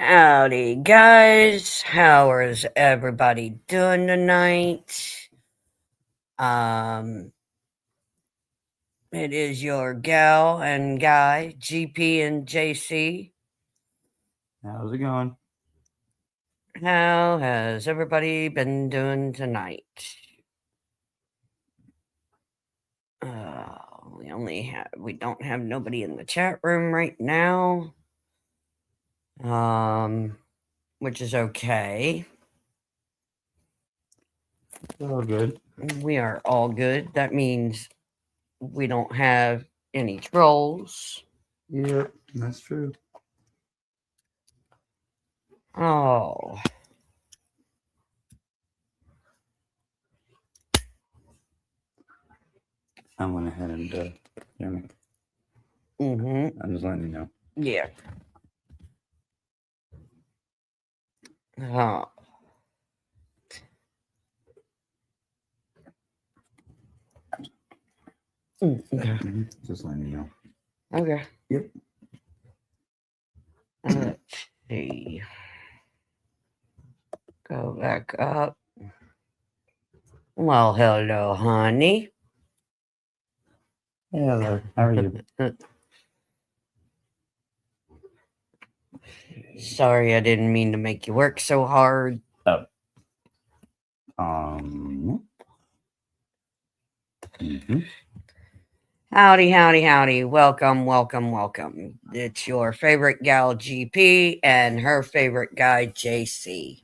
Howdy, guys. How is everybody doing tonight? Um, it is your gal and guy, GP and JC. How's it going? How has everybody been doing tonight? We don't have nobody in the chat room right now. Which is okay. All good. We are all good. That means we don't have any trolls. Yep, that's true. Oh. I went ahead and hear me. Mm-hmm. I'm just letting you know. Yeah. Oh. Okay. Just letting you know. Okay. Yep. Let's see. Go back up. Well, hello, honey. Hello. How are you? Sorry, I didn't mean to make you work so hard. Oh. Howdy, howdy, howdy. Welcome, welcome, welcome. It's your favorite gal, GP, and her favorite guy, JC.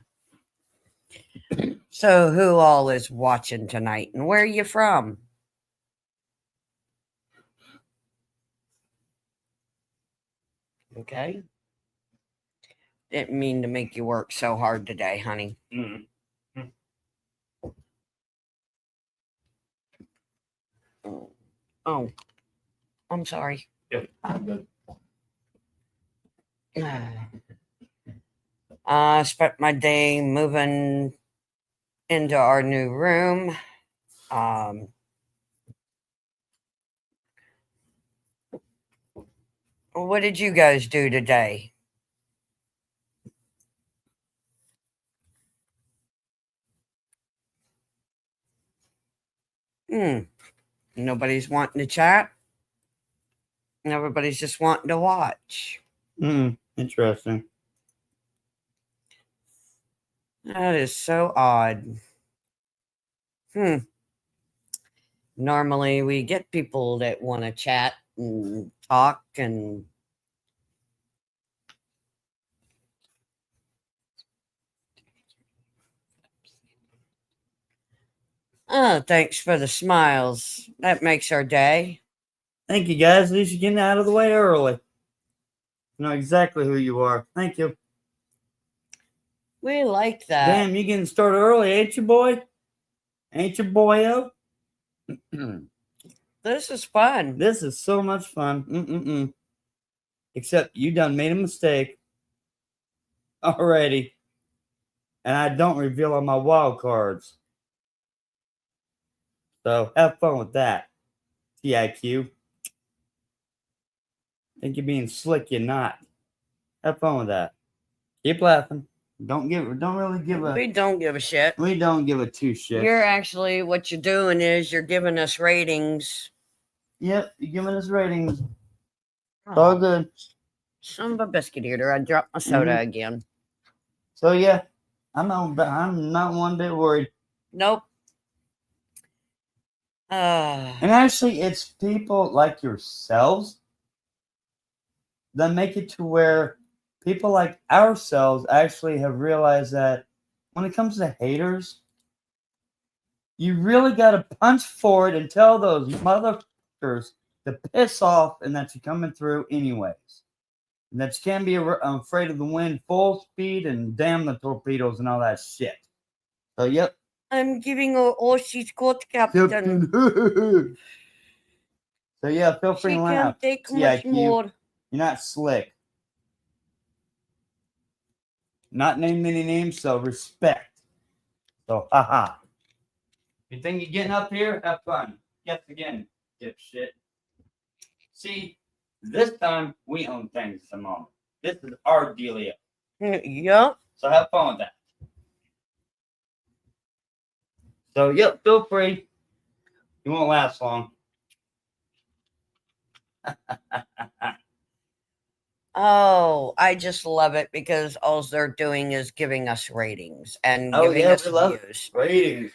So, who all is watching tonight, and where are you from? Okay. Didn't mean to make you work so hard today, honey. Oh, I'm sorry. Yep, I'm good. I spent my day moving into our new room. What did you guys do today? Nobody's wanting to chat. Everybody's just wanting to watch. Interesting. That is so odd. Normally we get people that want to chat and talk and oh, thanks for the smiles. That makes our day. Thank you, guys. At least you're getting out of the way early. You know exactly who you are. Thank you. We like that. Damn, you getting started early, ain't you, boy? Ain't you, boyo? This is fun. This is so much fun. Except you done made a mistake already. And I don't reveal all my wild cards. So have fun with that. TIQ. Think you're being slick, you're not. Have fun with that. Keep laughing. We don't give a shit. We don't give a two shits. You're actually, what you're doing is you're giving us ratings. Yep, you're giving us ratings. It's all good. Son of a biscuit eater. I dropped my soda again. So yeah, I'm not one bit worried. Nope. And actually, it's people like yourselves that make it to where people like ourselves actually have realized that when it comes to haters, you really got to punch forward and tell those motherfuckers to piss off and that you're coming through anyways. And that you can't be afraid of the wind full speed and damn the torpedoes and all that shit. So, yep. I'm giving her all she's got, Captain. So, yeah, feel free to laugh. She can't take much more. You're not slick. Not named any names, so respect. So, haha. You think you're getting up here? Have fun. Guess again, dipshit. See, this time we own things at the moment. This is our dealio. Yep. So have fun with that. So, yep, feel free. You won't last long. Oh, I just love it because all they're doing is giving us ratings and Oh, giving yeah, us we love views. ratings.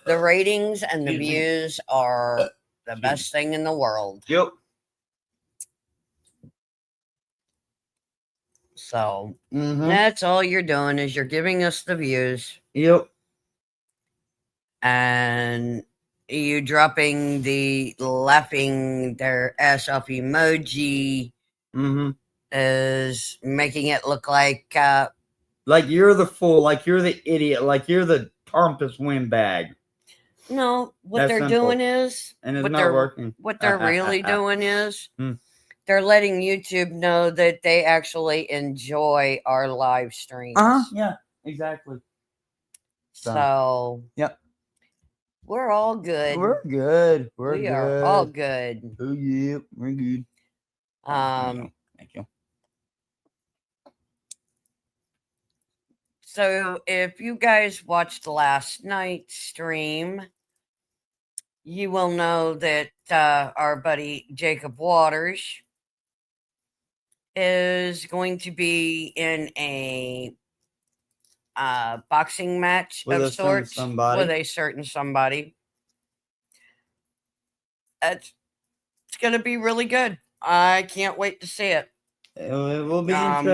The ratings and the Excuse me. views are the Excuse best thing in the world. Yep. So Mm-hmm. that's all you're doing is you're giving us the views Yep. and you dropping the laughing their ass off emoji Mm-hmm. is making it look like Like you're the fool, like you're the idiot, like you're the pompous windbag. no, what That's they're simple. doing is And it's not working. what they're really doing is they're letting YouTube know that they actually enjoy our live streams. Yeah, exactly. So yep. we're all good. We're good. We are all good. Oh yeah, we're good. Thank you. So if you guys watched last night's stream, you will know that our buddy Jacob Waters is going to be in a boxing match With of a certain sorts somebody. with a certain somebody. It's going to be really good. I can't wait to see it. It will be interesting.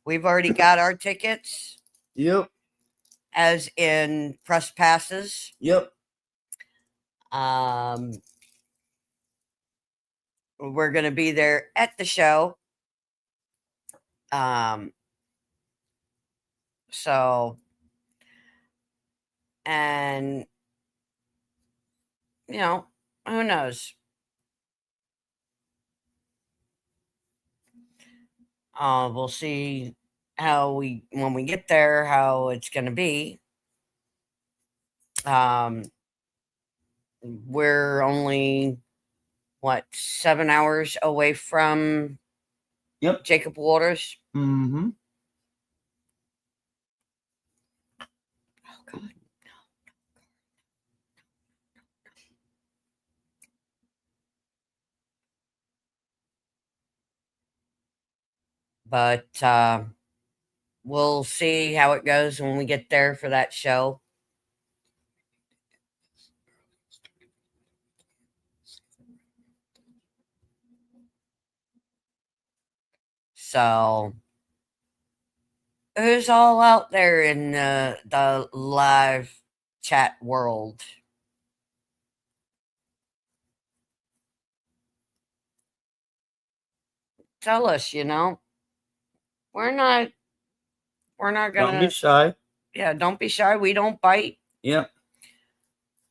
We've already got our tickets. Yep. As in press passes. Yep. We're going to be there at the show. So, and, you know, who knows? We'll see when we get there, how it's going to be. We're only, 7 hours away from Jacob Waters. Mm-hmm. Oh, God. But we'll see how it goes when we get there for that show. So, who's all out there in the live chat world? Tell us, we're not gonna. Don't be shy. Yeah, don't be shy. We don't bite. Yep.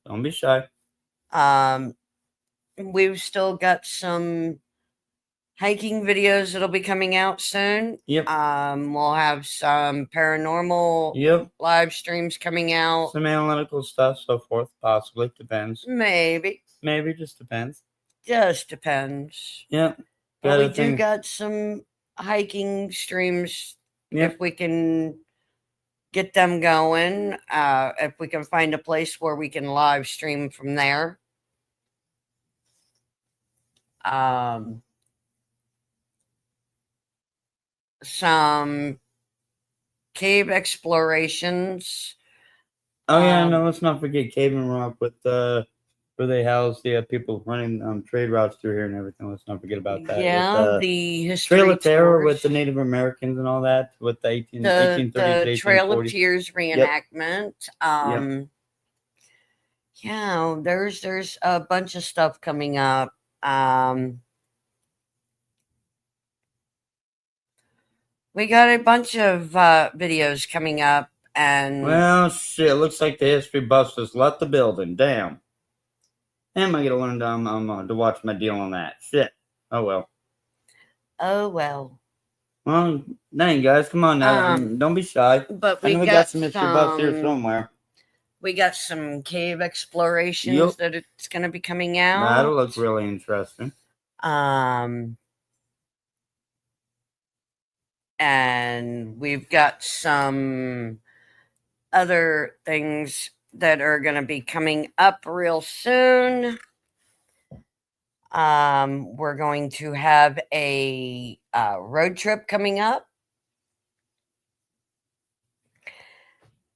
Don't be shy. We've still got some hiking videos that'll be coming out soon. Yep. We'll have some paranormal live streams coming out. Some analytical stuff, so forth, possibly. Depends. Maybe. Just depends. Just depends. Yep. But we do got some hiking streams if we can get them going. If we can find a place where we can live stream from there. Some cave explorations. Oh yeah, no, let's not forget Cave and Rock with where they house the people running trade routes through here and everything. Let's not forget about that. Yeah, with, the history Trail of Terror tours. with the Native Americans and all that with the 1830s the Trail of Tears reenactment. Yeah, there's a bunch of stuff coming up. We got a bunch of videos coming up, and well, shit, looks like the history buffs just left the building. Damn. Am I gonna learn to watch my deal on that? Shit. Oh well. Oh well. Well, dang guys, come on now. Don't be shy. But we got some history buffs here somewhere. We got some cave explorations that it's gonna be coming out. That'll look really interesting. and we've got some other things that are going to be coming up real soon. We're going to have a road trip coming up.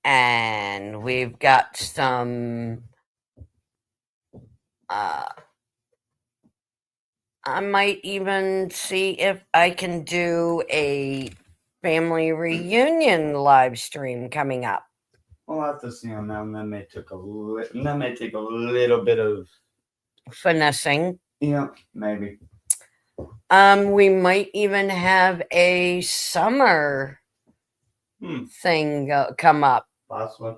And we've got some, I might even see if I can do a family reunion live stream coming up. We'll have to see on that. And that may take a little bit of finessing. Yeah, maybe. We might even have a summer thing come up. Possibly.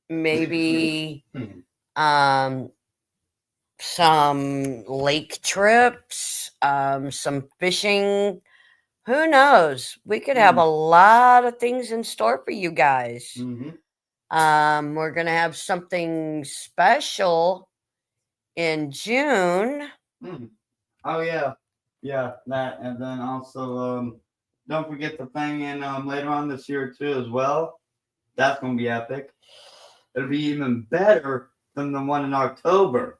Maybe some lake trips, some fishing. Who knows? We could have a lot of things in store for you guys. We're going to have something special in June. Oh, yeah. Yeah, that. And then also, don't forget the thing in later on this year, too, as well. That's going to be epic. It'll be even better than the one in October.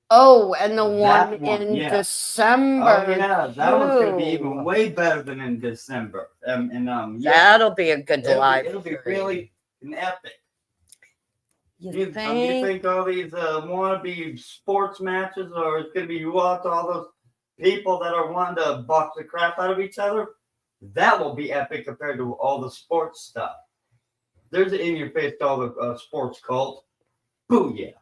Oh, and the one in December. Oh, yeah. That one's going to be even way better than in December. That'll be a good live. It'll be really an epic. You think all these wannabe sports matches, or it's going to be you watch all those people that are wanting to box the crap out of each other? That will be epic compared to all the sports stuff. There's an in your face to all the sports cult. Booyah.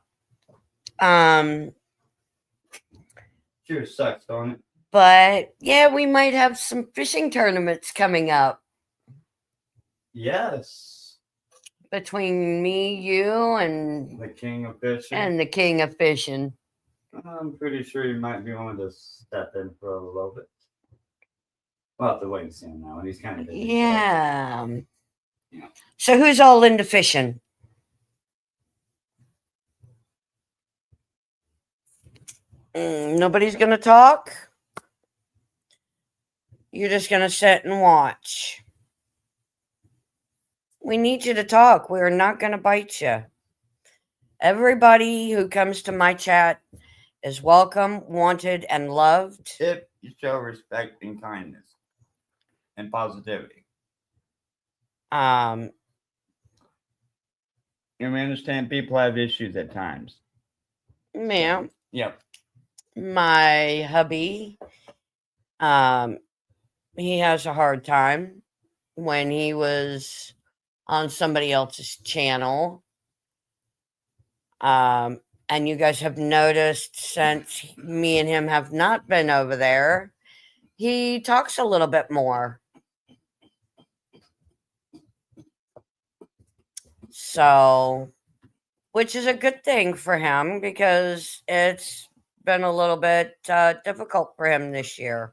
Sure sucks, don't it? But yeah, we might have some fishing tournaments coming up. Yes. Between me, you, and the King of Fishing. And the King of Fishing. I'm pretty sure you might be willing to step in for a little bit. We'll have to wait and see him now. And he's kind of busy. Yeah. So who's all into fishing? Nobody's going to talk? You're just going to sit and watch. We need you to talk. We're not going to bite you. Everybody who comes to my chat is welcome, wanted, and loved. If you show respect and kindness and positivity. And we understand people have issues at times. Yeah. Yep. My hubby, he has a hard time when he was on somebody else's channel. And you guys have noticed since me and him have not been over there, he talks a little bit more. So, which is a good thing for him because it's been a little bit difficult for him this year.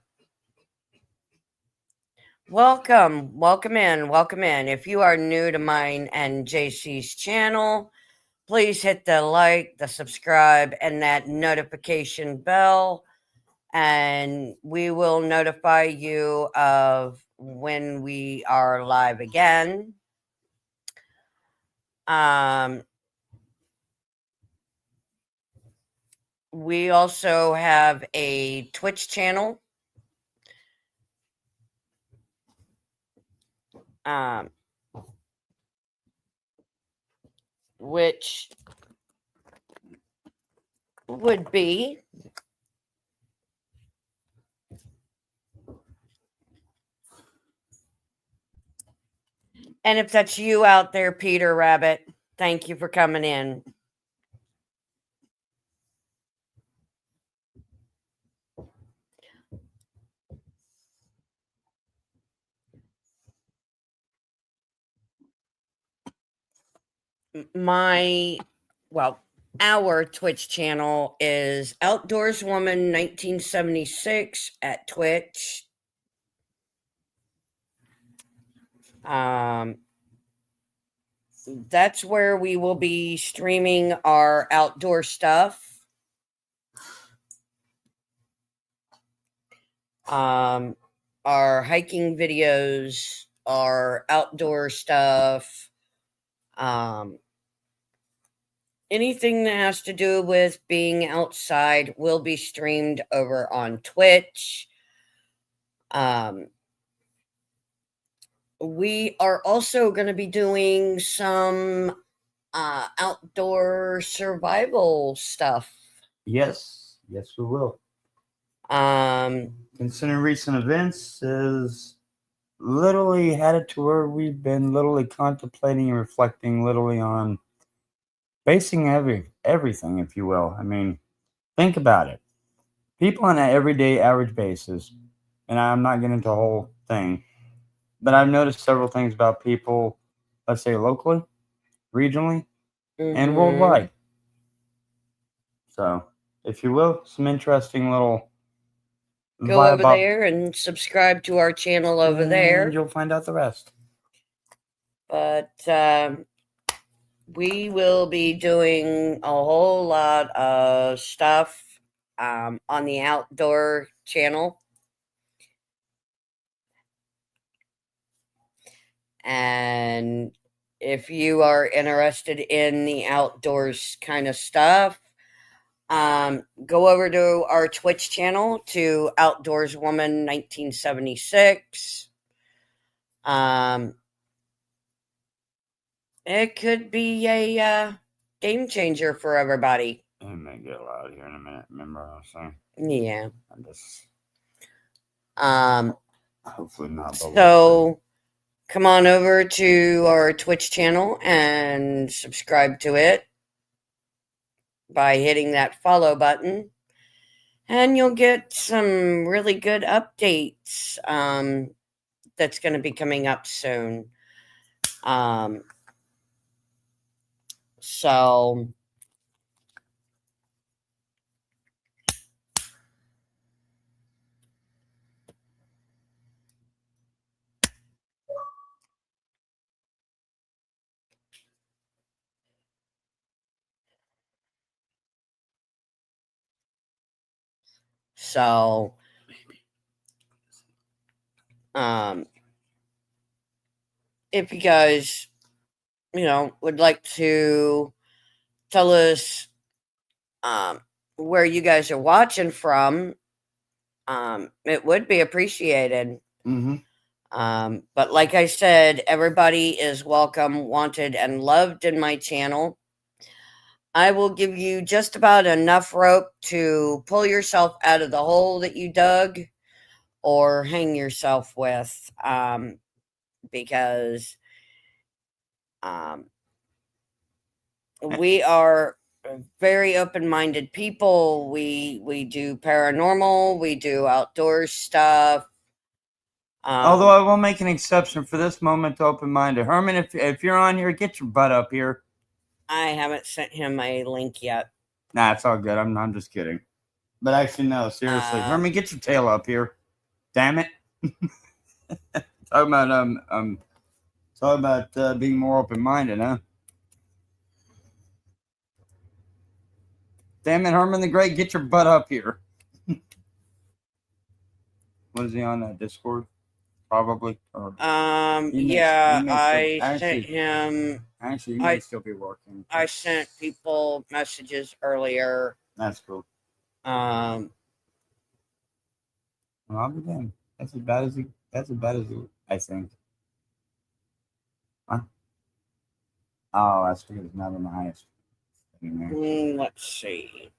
Welcome in. If you are new to mine and JC's channel, please hit the like, the subscribe, and that notification bell, and we will notify you of when we are live again. We also have a Twitch channel. Which would be and if that's you out there, Peter Rabbit, thank you for coming in. Our Twitch channel is Outdoors Woman 1976 at Twitch. That's where we will be streaming our outdoor stuff. our hiking videos, our outdoor stuff, anything that has to do with being outside will be streamed over on Twitch. We are also going to be doing some outdoor survival stuff. Yes, we will. Considering recent events is literally had it to where we've been literally contemplating and reflecting literally on basing everything, if you will. I mean, think about it. People on an everyday average basis, and I'm not getting into the whole thing, but I've noticed several things about people, let's say locally, regionally, and worldwide. So, if you will, some interesting little go over there and subscribe to our channel over there. And you'll find out the rest. But we will be doing a whole lot of stuff on the outdoor channel. And if you are interested in the outdoors kind of stuff, go over to our Twitch channel to Outdoors Woman 1976. It could be a game changer for everybody. I may get loud here in a minute. Remember what I was saying? Yeah. I'm just hopefully not. So come on over to our Twitch channel and subscribe to it by hitting that follow button, and you'll get some really good updates that's going to be coming up soon. So if you guys, would like to tell us where you guys are watching from, it would be appreciated. But like I said, everybody is welcome, wanted, and loved in my channel. I will give you just about enough rope to pull yourself out of the hole that you dug or hang yourself with, because we are very open-minded people. We do paranormal, we do outdoor stuff. Although I will make an exception for this moment to open-minded. Herman, if you're on here, get your butt up here. I haven't sent him a link yet. Nah, it's all good. I'm just kidding. But actually, no, seriously. Herman, get your tail up here. Damn it. Talking about being more open-minded, huh? Damn it, Herman the Great, get your butt up here. What is he on that Discord? Probably. Or I sent him. Actually, he may still be working. I sent people messages earlier. That's cool. Well, I'll be damned. That's as bad as I think. Huh? Oh, that's because it's not in the highest. Let's see.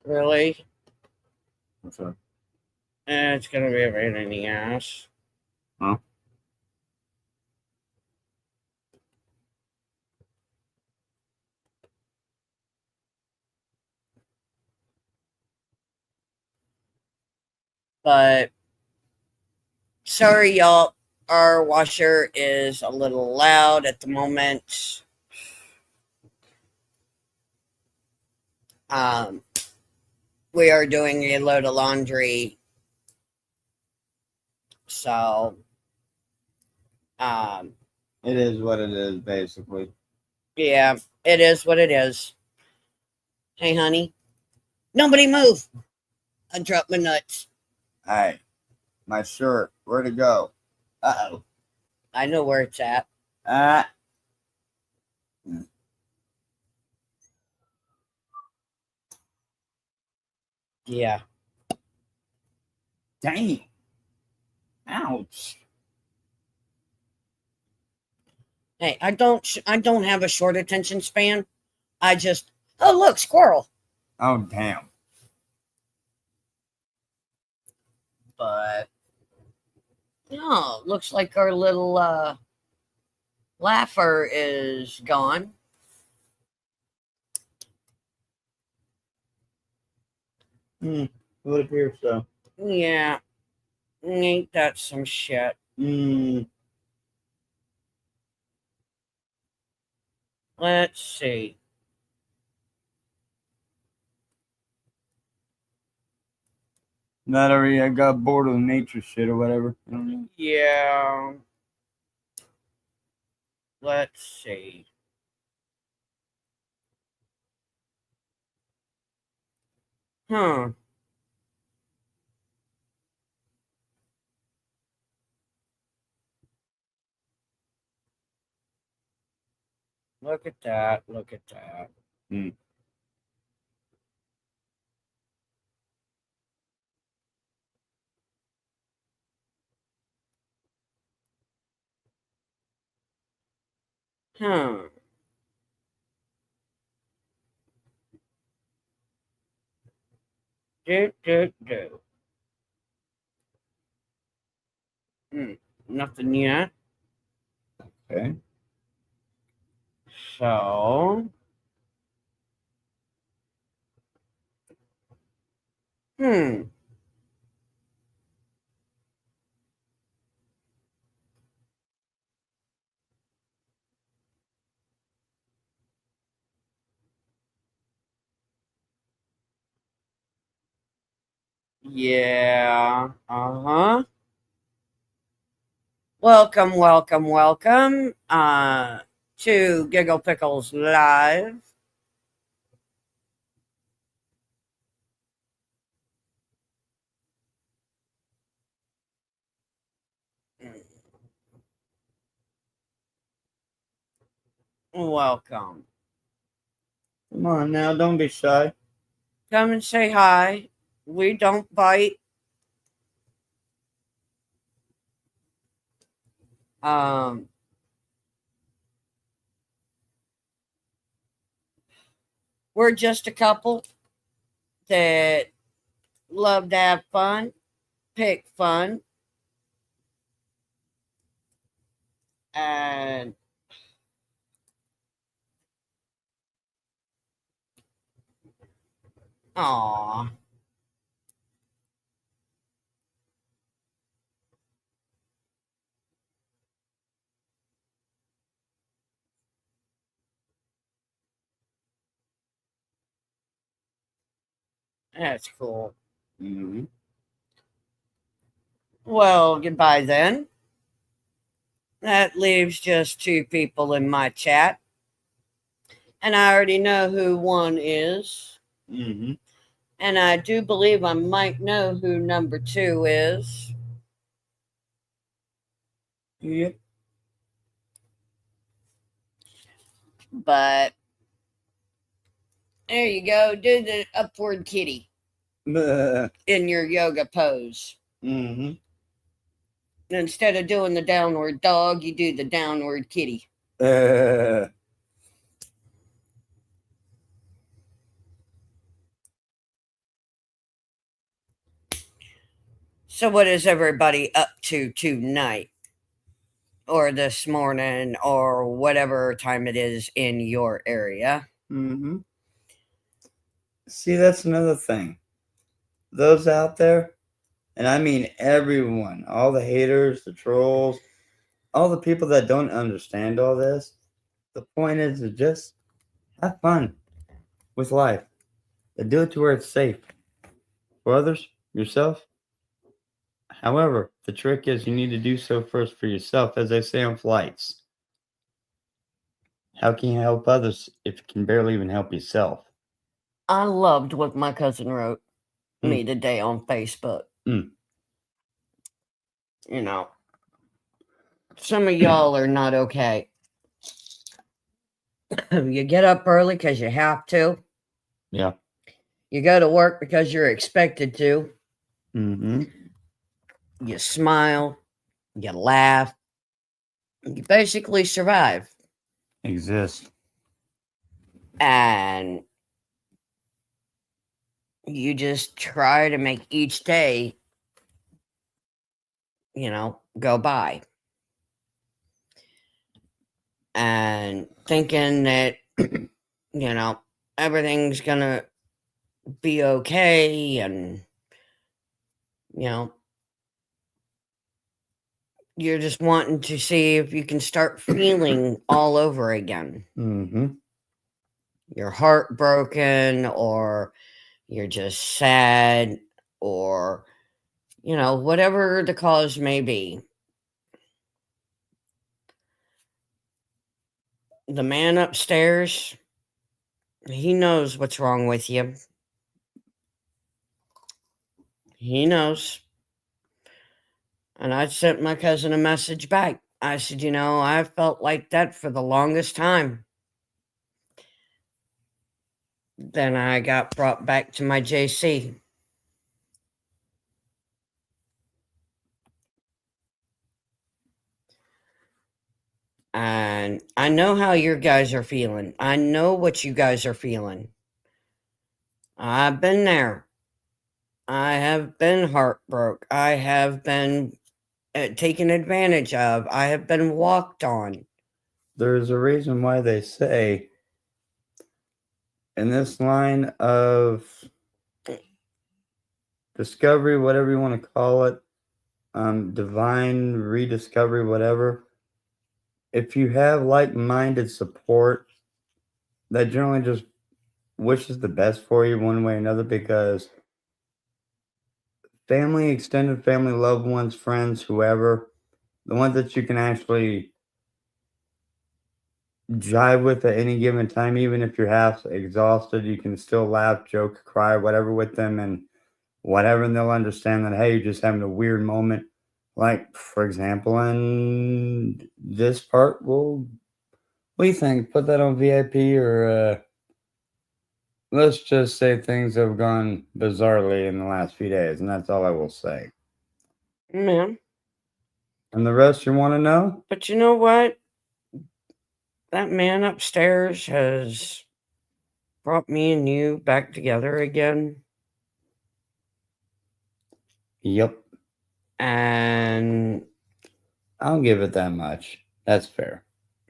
Really? What's up? It's gonna be a pain in the ass. Huh? But sorry, y'all. Our washer is a little loud at the moment. We are doing a load of laundry So, it is what it is, basically. yeah, it is what it is. Hey, honey, nobody move. I dropped my nuts. Hey, my shirt, where'd it go? Uh-oh. I know where it's at. Ah. Yeah. Dang it. Ouch. Hey, I don't have a short attention span. I just, oh, look, squirrel. Oh, damn. But, no, looks like our little laugher is gone. Would appear so. Yeah, ain't that some shit? Let's see. That already, I got bored of the nature shit or whatever. Yeah. Let's see. Huh. Look at that. Look at that. Huh. Do. Nothing yet. Okay. So. Hmm. Yeah. Uh-huh. Welcome, welcome, welcome. To GigglePickles Live. Welcome. Come on now, don't be shy. Come and say hi. We don't bite. Um, we're just a couple that love to have fun, pick fun, and aw, that's cool. Mm-hmm. Well, goodbye then. That leaves just two people in my chat. And I already know who one is. Mm-hmm. And I do believe I might know who number two is. Yep. But there you go. Do the upward kitty in your yoga pose. Mm-hmm. Instead of doing the downward dog, you do the downward kitty. So, what is everybody up to tonight? Or this morning, or whatever time it is in your area? Mm-hmm. See, that's another thing. Those out there, and I mean everyone, all the haters, the trolls, all the people that don't understand all this, the point is to just have fun with life. And do it to where it's safe. For others, yourself, However, the trick is you need to do so first for yourself, as they say on flights. How can you help others if you can barely even help yourself? I loved what my cousin wrote me Mm. today on Facebook. Mm. You know, some of y'all are not okay. You get up early because you have to. Yeah. You go to work because you're expected to. Mm-hmm. You smile. You laugh. You basically survive. Exist. And you just try to make each day, go by. And thinking that, everything's going to be okay. And, you're just wanting to see if you can start feeling all over again. Mm-hmm. You're heartbroken, or you're just sad, or, whatever the cause may be. The man upstairs, he knows what's wrong with you. He knows. And I sent my cousin a message back. I said, I felt like that for the longest time. Then I got brought back to my JC. And I know how your guys are feeling. I know what you guys are feeling. I've been there. I have been heartbroken. I have been taken advantage of. I have been walked on. There's a reason why they say in this line of discovery, whatever you want to call it, divine rediscovery, whatever. If you have like-minded support, that generally just wishes the best for you one way or another, because family, extended family, loved ones, friends, whoever, the ones that you can actually jive with at any given time, even if you're half exhausted, you can still laugh, joke, cry, whatever with them, and whatever, and they'll understand that, hey, you're just having a weird moment. Like, for example, in this part, well, what do you think? Put that on VIP, or let's just say things have gone bizarrely in the last few days, and that's all I will say. Yeah. And the rest you want to know? But you know what? That man upstairs has brought me and you back together again. Yep. And I'll give it that much. That's fair.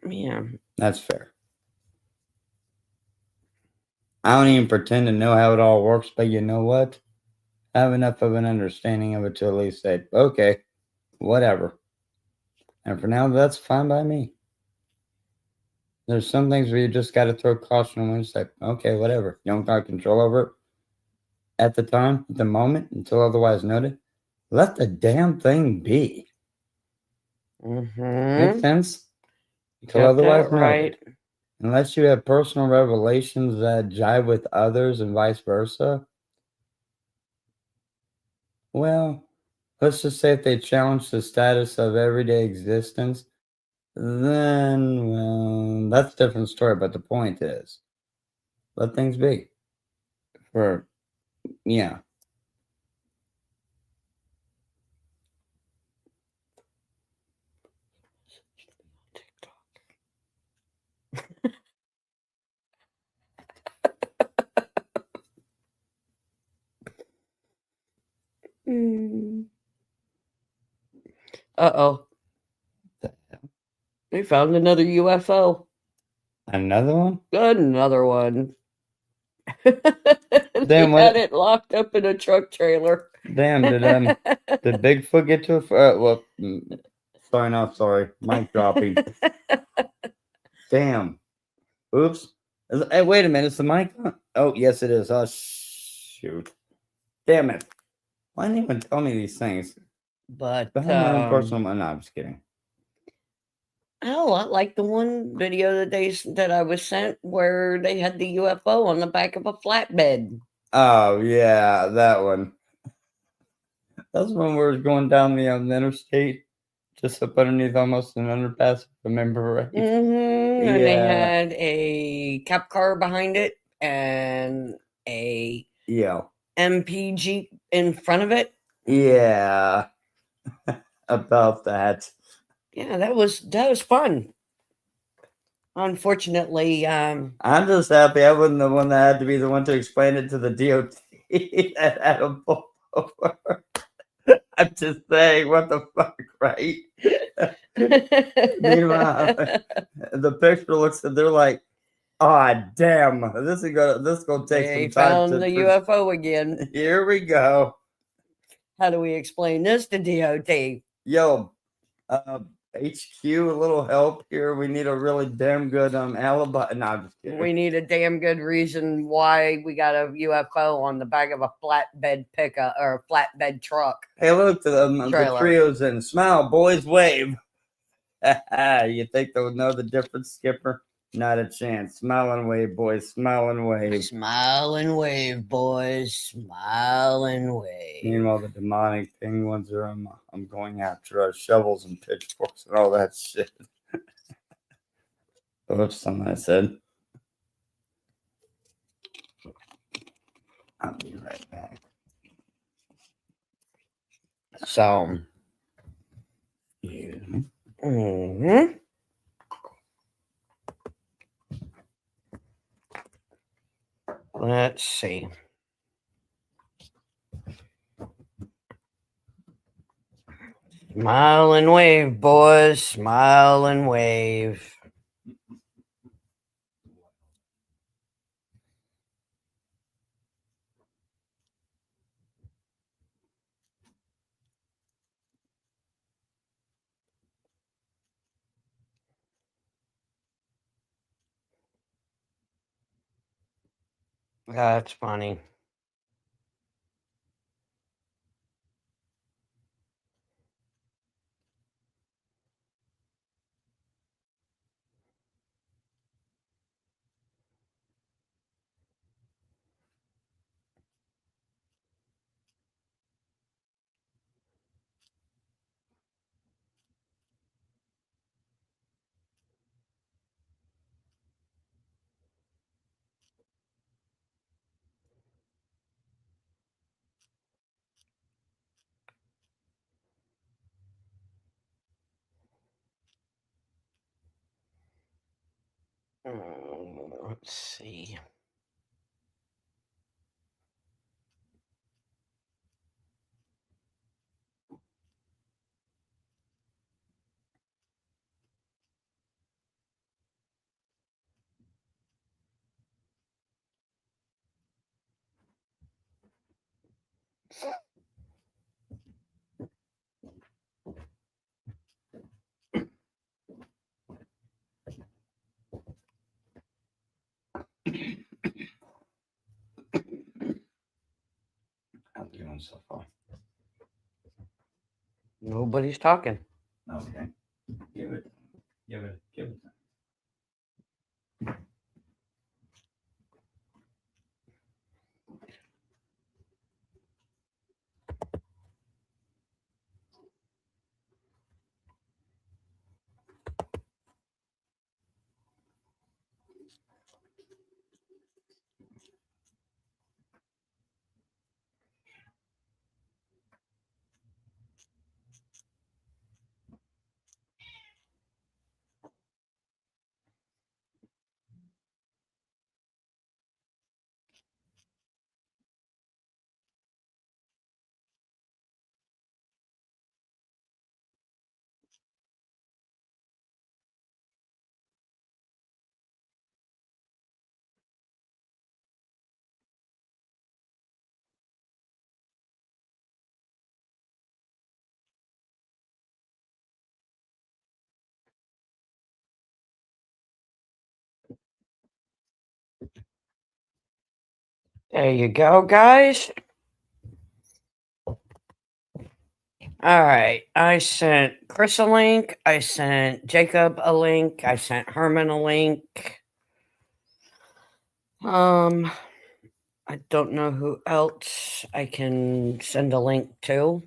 yeah. That's fair. I don't even pretend to know how it all works, but you know what? I have enough of an understanding of it to at least say, okay, whatever. And for now, that's fine by me. There's some things where you just got to throw caution and say, okay, whatever. You don't got control over it at the time, at the moment, until otherwise noted. Let the damn thing be. Mm-hmm. Makes sense? Until Got otherwise that right. noted. Unless you have personal revelations that jive with others and vice versa, well, let's just say if they challenge the status of everyday existence, then, well, that's a different story. But the point is, let things be. Yeah. Uh-oh. We found another UFO. Another one? Another one. They Damn, had it locked up in a truck trailer. Damn, did Bigfoot get to sorry, not sorry. Mic dropping. Damn. Oops. Hey, wait a minute. Is the mic on? Oh, yes, it is. Oh, shoot. Damn it. Why didn't you even tell me these things? But Behind my own personal. No, I'm just kidding. oh, I like the one video that I was sent where they had the UFO on the back of a flatbed. Oh yeah, that one. That's when we were going down the interstate, just up underneath almost an underpass, if I remember right. Mm-hmm. And they Yeah. had a cop car behind it and a Yeah. MPG in front of it. Yeah. About that. Yeah, that was fun. Unfortunately, I'm just happy I wasn't the one that had to be the one to explain it to the DOT that had a pull over. I'm just saying, what the fuck, right? Meanwhile, the picture looks and they're like, "Ah, damn, this is gonna take they some time found to the UFO again. Here we go. How do we explain this to DOT? Yo, HQ, a little help here. We need a really damn good alibi. No, I'm just kidding. We need a damn good reason why we got a UFO on the back of a flatbed pickup or a flatbed truck. Hey, look, the Trailer. trio's in. Smile, boys, wave. You think they'll know the difference, Skipper? Not a chance. Smile and wave, boys. Smile and wave. Smile and wave, boys. Smile and wave. Meanwhile, the demonic penguins are I'm going after shovels and pitchforks and all that shit. Oops, something I said. I'll be right back. So, Yeah. mhm. Let's see. Smile and wave, boys. Smile and wave. That's funny. Let's see. How's it going so far? Nobody's talking. Okay. Give it. There you go, guys. All right. I sent Chris a link. I sent Jacob a link. I sent Herman a link. I don't know who else I can send a link to.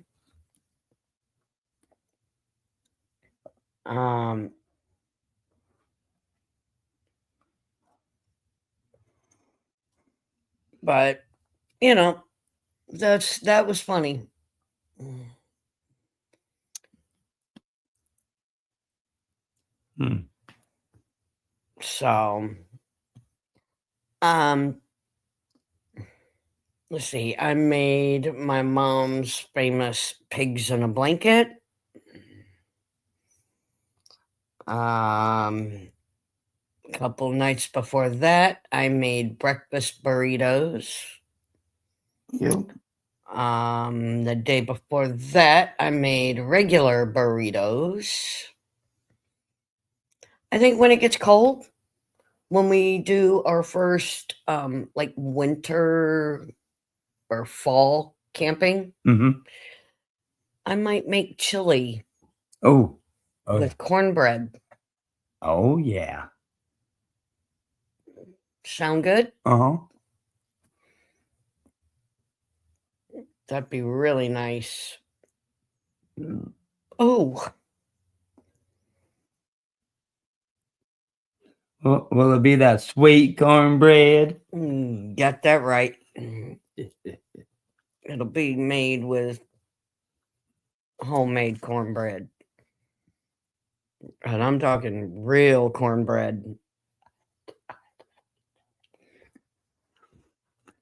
But you know, that was funny. So, let's see. I made my mom's famous pigs in a blanket. A couple nights before that, I made breakfast burritos. Yep. The day before that, I made regular burritos. I think when it gets cold, when we do our first like winter or fall camping, I might make chili Oh. with cornbread. Oh yeah. Sound good? Uh-huh. That'd be really nice. Oh, Will it be that sweet cornbread? got that right. It'll be made with homemade cornbread. And I'm talking real cornbread.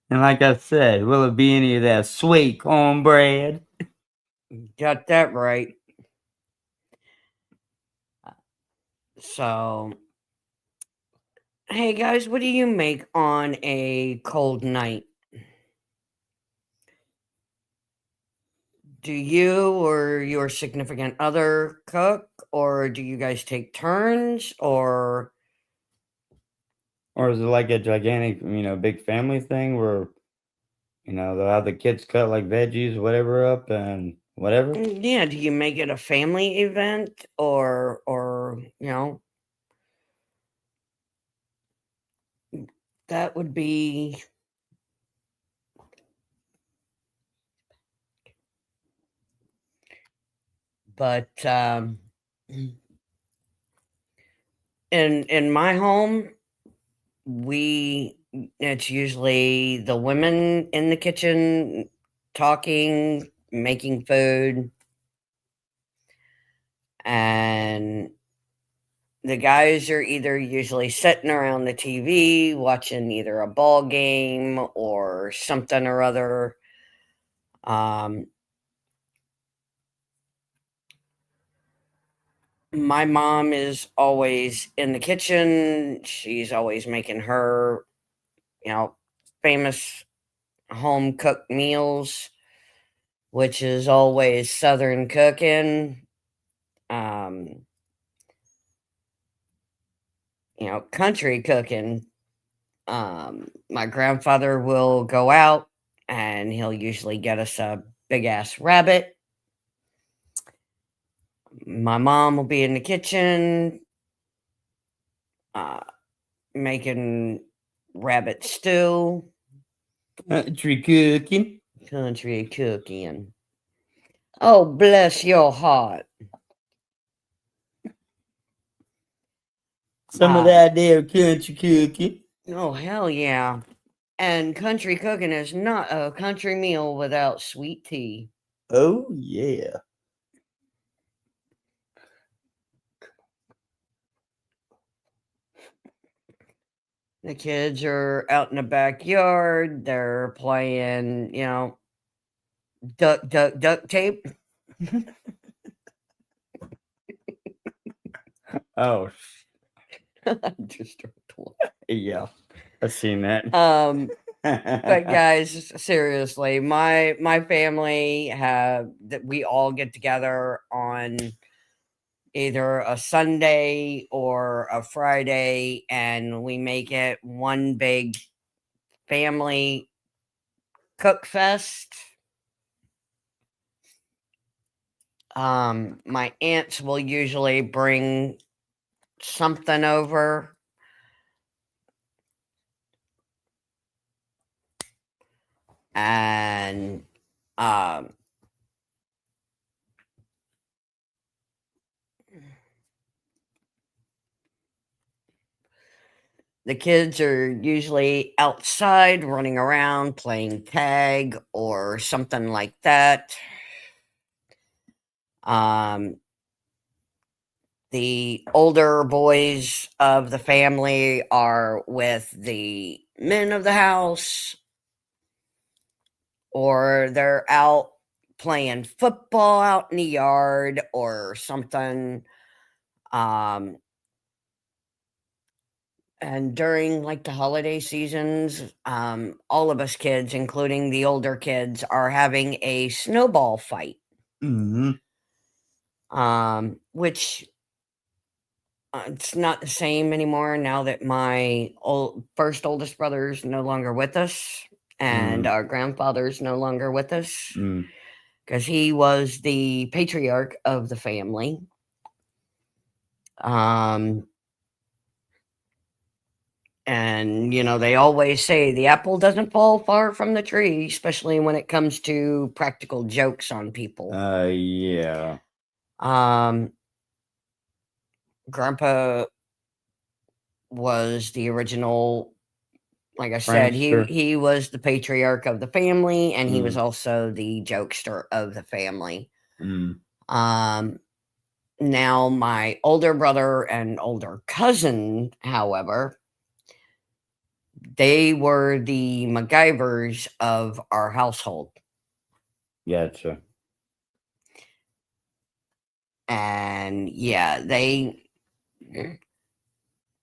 And like I said, will it be any of that sweet cornbread? Got that right. So, hey guys, what do you make on a cold night? Do you or your significant other cook, or do you guys take turns, or Or is it like a gigantic, big family thing where, they'll have the kids cut like veggies, whatever up and whatever? yeah, do you make it a family event, or that would be but in my home, it's usually the women in the kitchen talking, making food, and the guys are either usually sitting around the TV watching either a ball game or something or other. My mom is always in the kitchen. She's always making her, famous home cooked meals, which is always Southern cooking. Country cooking. My grandfather will go out and he'll usually get us a big ass rabbit. My mom will be in the kitchen making rabbit stew. Country cooking. Country cooking. Oh, bless your heart. Some of that there country cooking. Oh, hell yeah. And country cooking is not a country meal without sweet tea. Oh, yeah. The kids are out in the backyard. They're playing, duck tape. Oh, Just yeah. I've seen that. but guys, seriously, my family that we all get together on either a Sunday or a Friday, and we make it one big family cook fest. My aunts will usually bring something over. And the kids are usually outside running around playing tag or something like that. The older boys of the family are with the men of the house, or they're out playing football out in the yard or something. And during like the holiday seasons, all of us kids, including the older kids, are having a snowball fight. Mm-hmm. Which it's not the same anymore now that my first oldest brother is no longer with us, and our grandfather's no longer with us, because he was the patriarch of the family. And, they always say the apple doesn't fall far from the tree, especially when it comes to practical jokes on people. Yeah. Grandpa was the original, like I said, he was the patriarch of the family, and he was also the jokester of the family. Now my older brother and older cousin, however, they were the MacGyvers of our household. Gotcha. And yeah,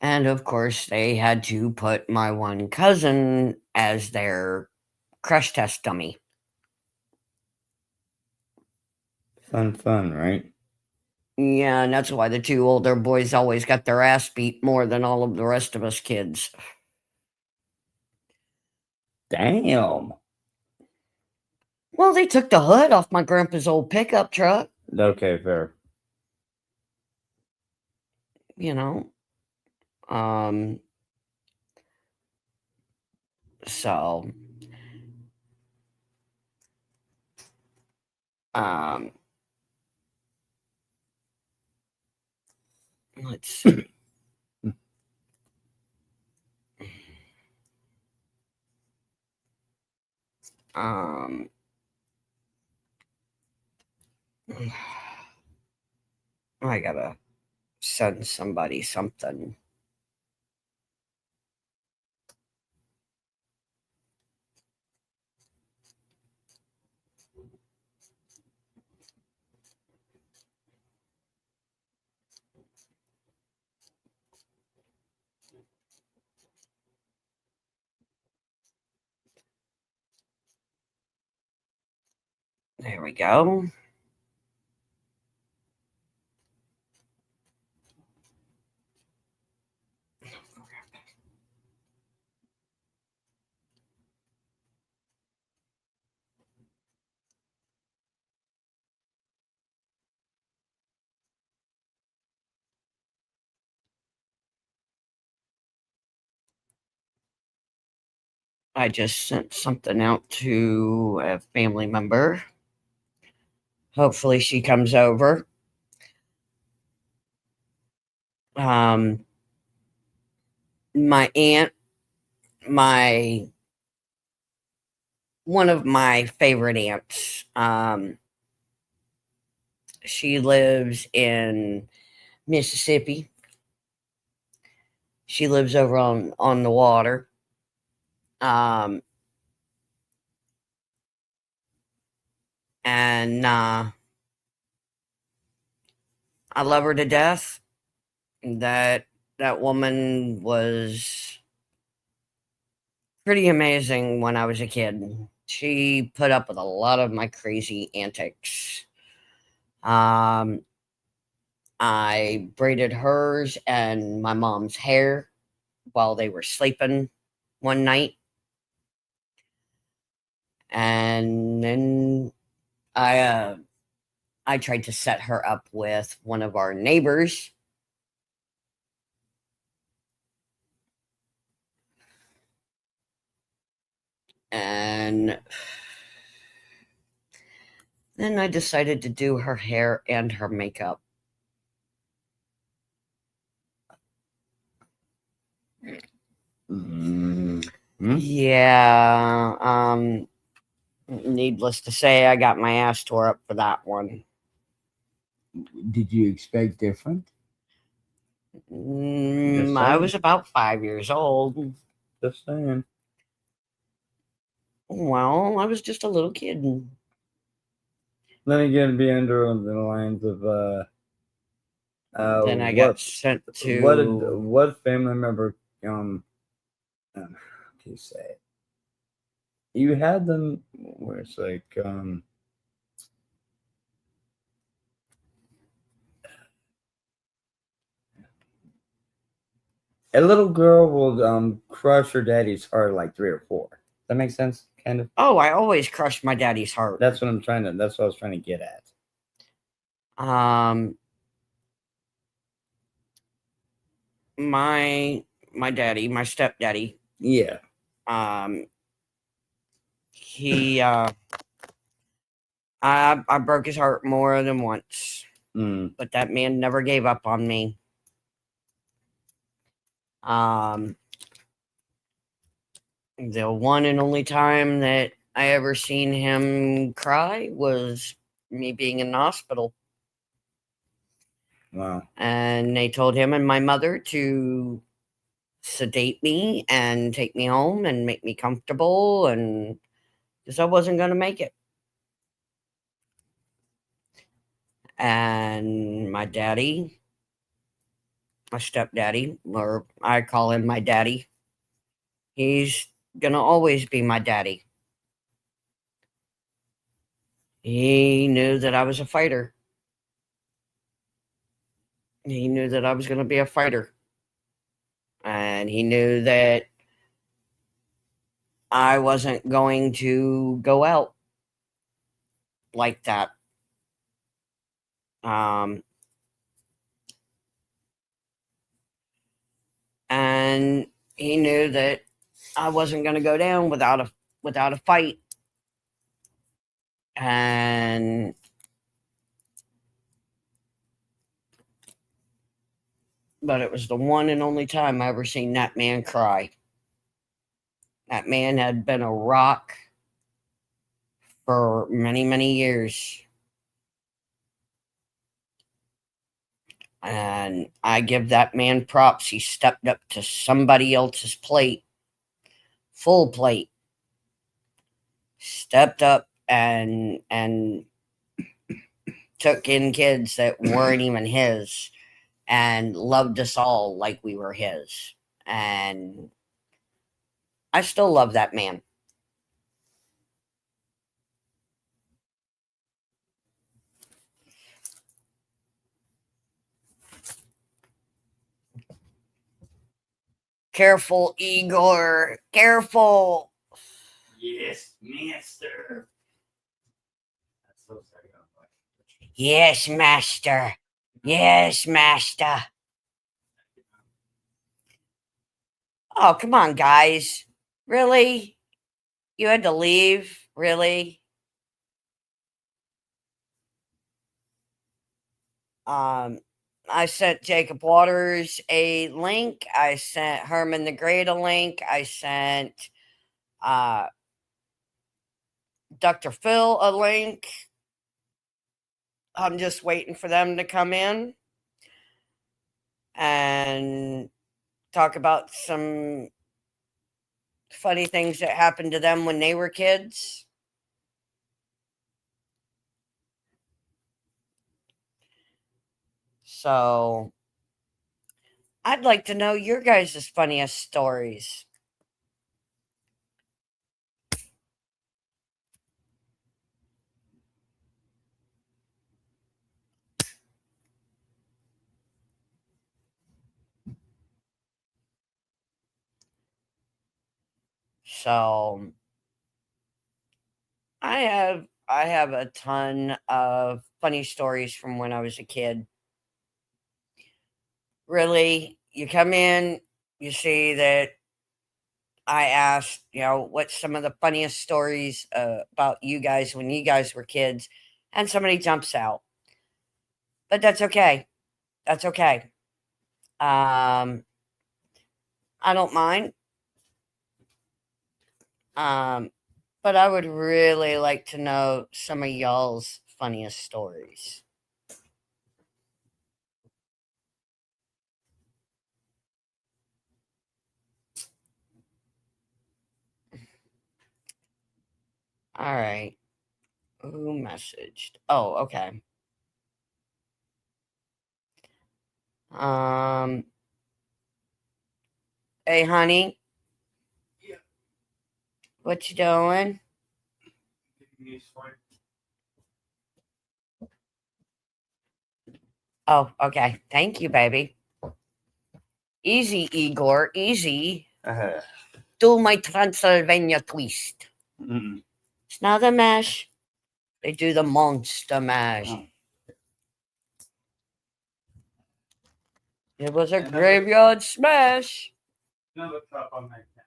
and of course they had to put my one cousin as their crash test dummy. Fun, right? Yeah, and that's why the two older boys always got their ass beat more than all of the rest of us kids. Damn. Well, they took the hood off my grandpa's old pickup truck. Okay, fair. So, let's see. I gotta send somebody something. There we go. I just sent something out to a family member. Hopefully she comes over. My aunt, one of my favorite aunts, she lives in Mississippi. She lives over on the water. And I love her to death. That woman was pretty amazing when I was a kid. She put up with a lot of my crazy antics. I braided hers and my mom's hair while they were sleeping one night. And then I I tried to set her up with one of our neighbors. And then I decided to do her hair and her makeup. Mm-hmm. Yeah. Needless to say, I got my ass tore up for that one. Did you expect different? I was about 5 years old. Just saying. Well, I was just a little kid. Then again, be under the lines of Then I got sent to. what family member how do you say it? You had them where it's like a little girl will crush her daddy's heart like 3 or 4. That makes sense, kind of. Oh, I always crushed my daddy's heart. That's what That's what I was trying to get at. My daddy, my stepdaddy. Yeah. He I broke his heart more than once. But that man never gave up on me. The one and only time that I ever seen him cry was me being in the hospital. Wow. And they told him and my mother to sedate me and take me home and make me comfortable, and because I wasn't going to make it. And my daddy, my stepdaddy, or I call him my daddy, he's going to always be my daddy. He knew that I was a fighter. He knew that I was going to be a fighter. And he knew that I wasn't going to go out like that. And he knew that I wasn't going to go down without a fight. And but it was the one and only time I ever seen that man cry. That man had been a rock for many, many years. And I give that man props. He stepped up to somebody else's plate, full plate. Stepped up and took in kids that weren't even his, and loved us all like we were his. And I still love that man. Careful, Igor. Careful. Yes, master. Yes, master. Yes, master. Oh, come on, guys. Really? You had to leave? Really? I sent Jacob Waters a link. I sent Herman the Great a link. I sent Dr. Phil a link. I'm just waiting for them to come in and talk about some funny things that happened to them when they were kids. So I'd like to know your guys' funniest stories. So I have I have a ton of funny stories from when I was a kid. Really, you come in, you see that I asked, what's some of the funniest stories about you guys when you guys were kids, and somebody jumps out. But that's okay. That's okay. I don't mind. But I would really like to know some of y'all's funniest stories. All right. Who messaged? Oh, okay. Um, hey, honey. Yeah. What you doing? Oh, okay. Thank you, baby. Easy, Igor. Easy. Do my Transylvania twist. Mm-mm. It's not a mash. They do the monster mash. Oh. It was a graveyard smash. Another cup on that now.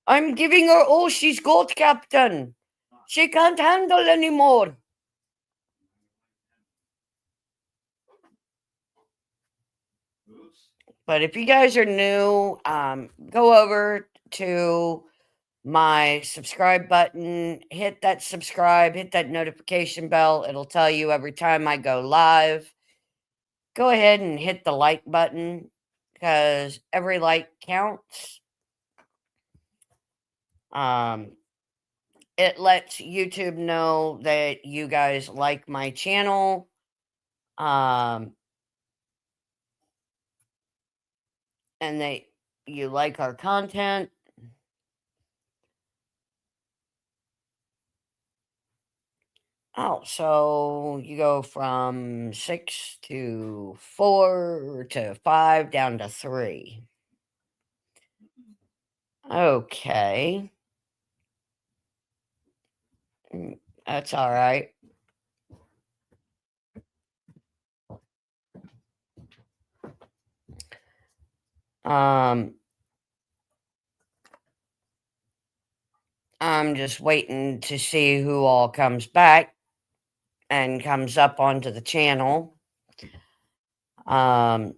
I'm giving her all she's got, Captain. She can't handle anymore. But if you guys are new, go over to my subscribe button, hit that subscribe, hit that notification bell. It'll tell you every time I go live. Go ahead and hit the like button because every like counts. It lets YouTube know that you guys like my channel. And that you like our content. Oh, so you go from 6 to 4 to 5 down to 3. Okay. That's all right. I'm just waiting to see who all comes back and comes up onto the channel. But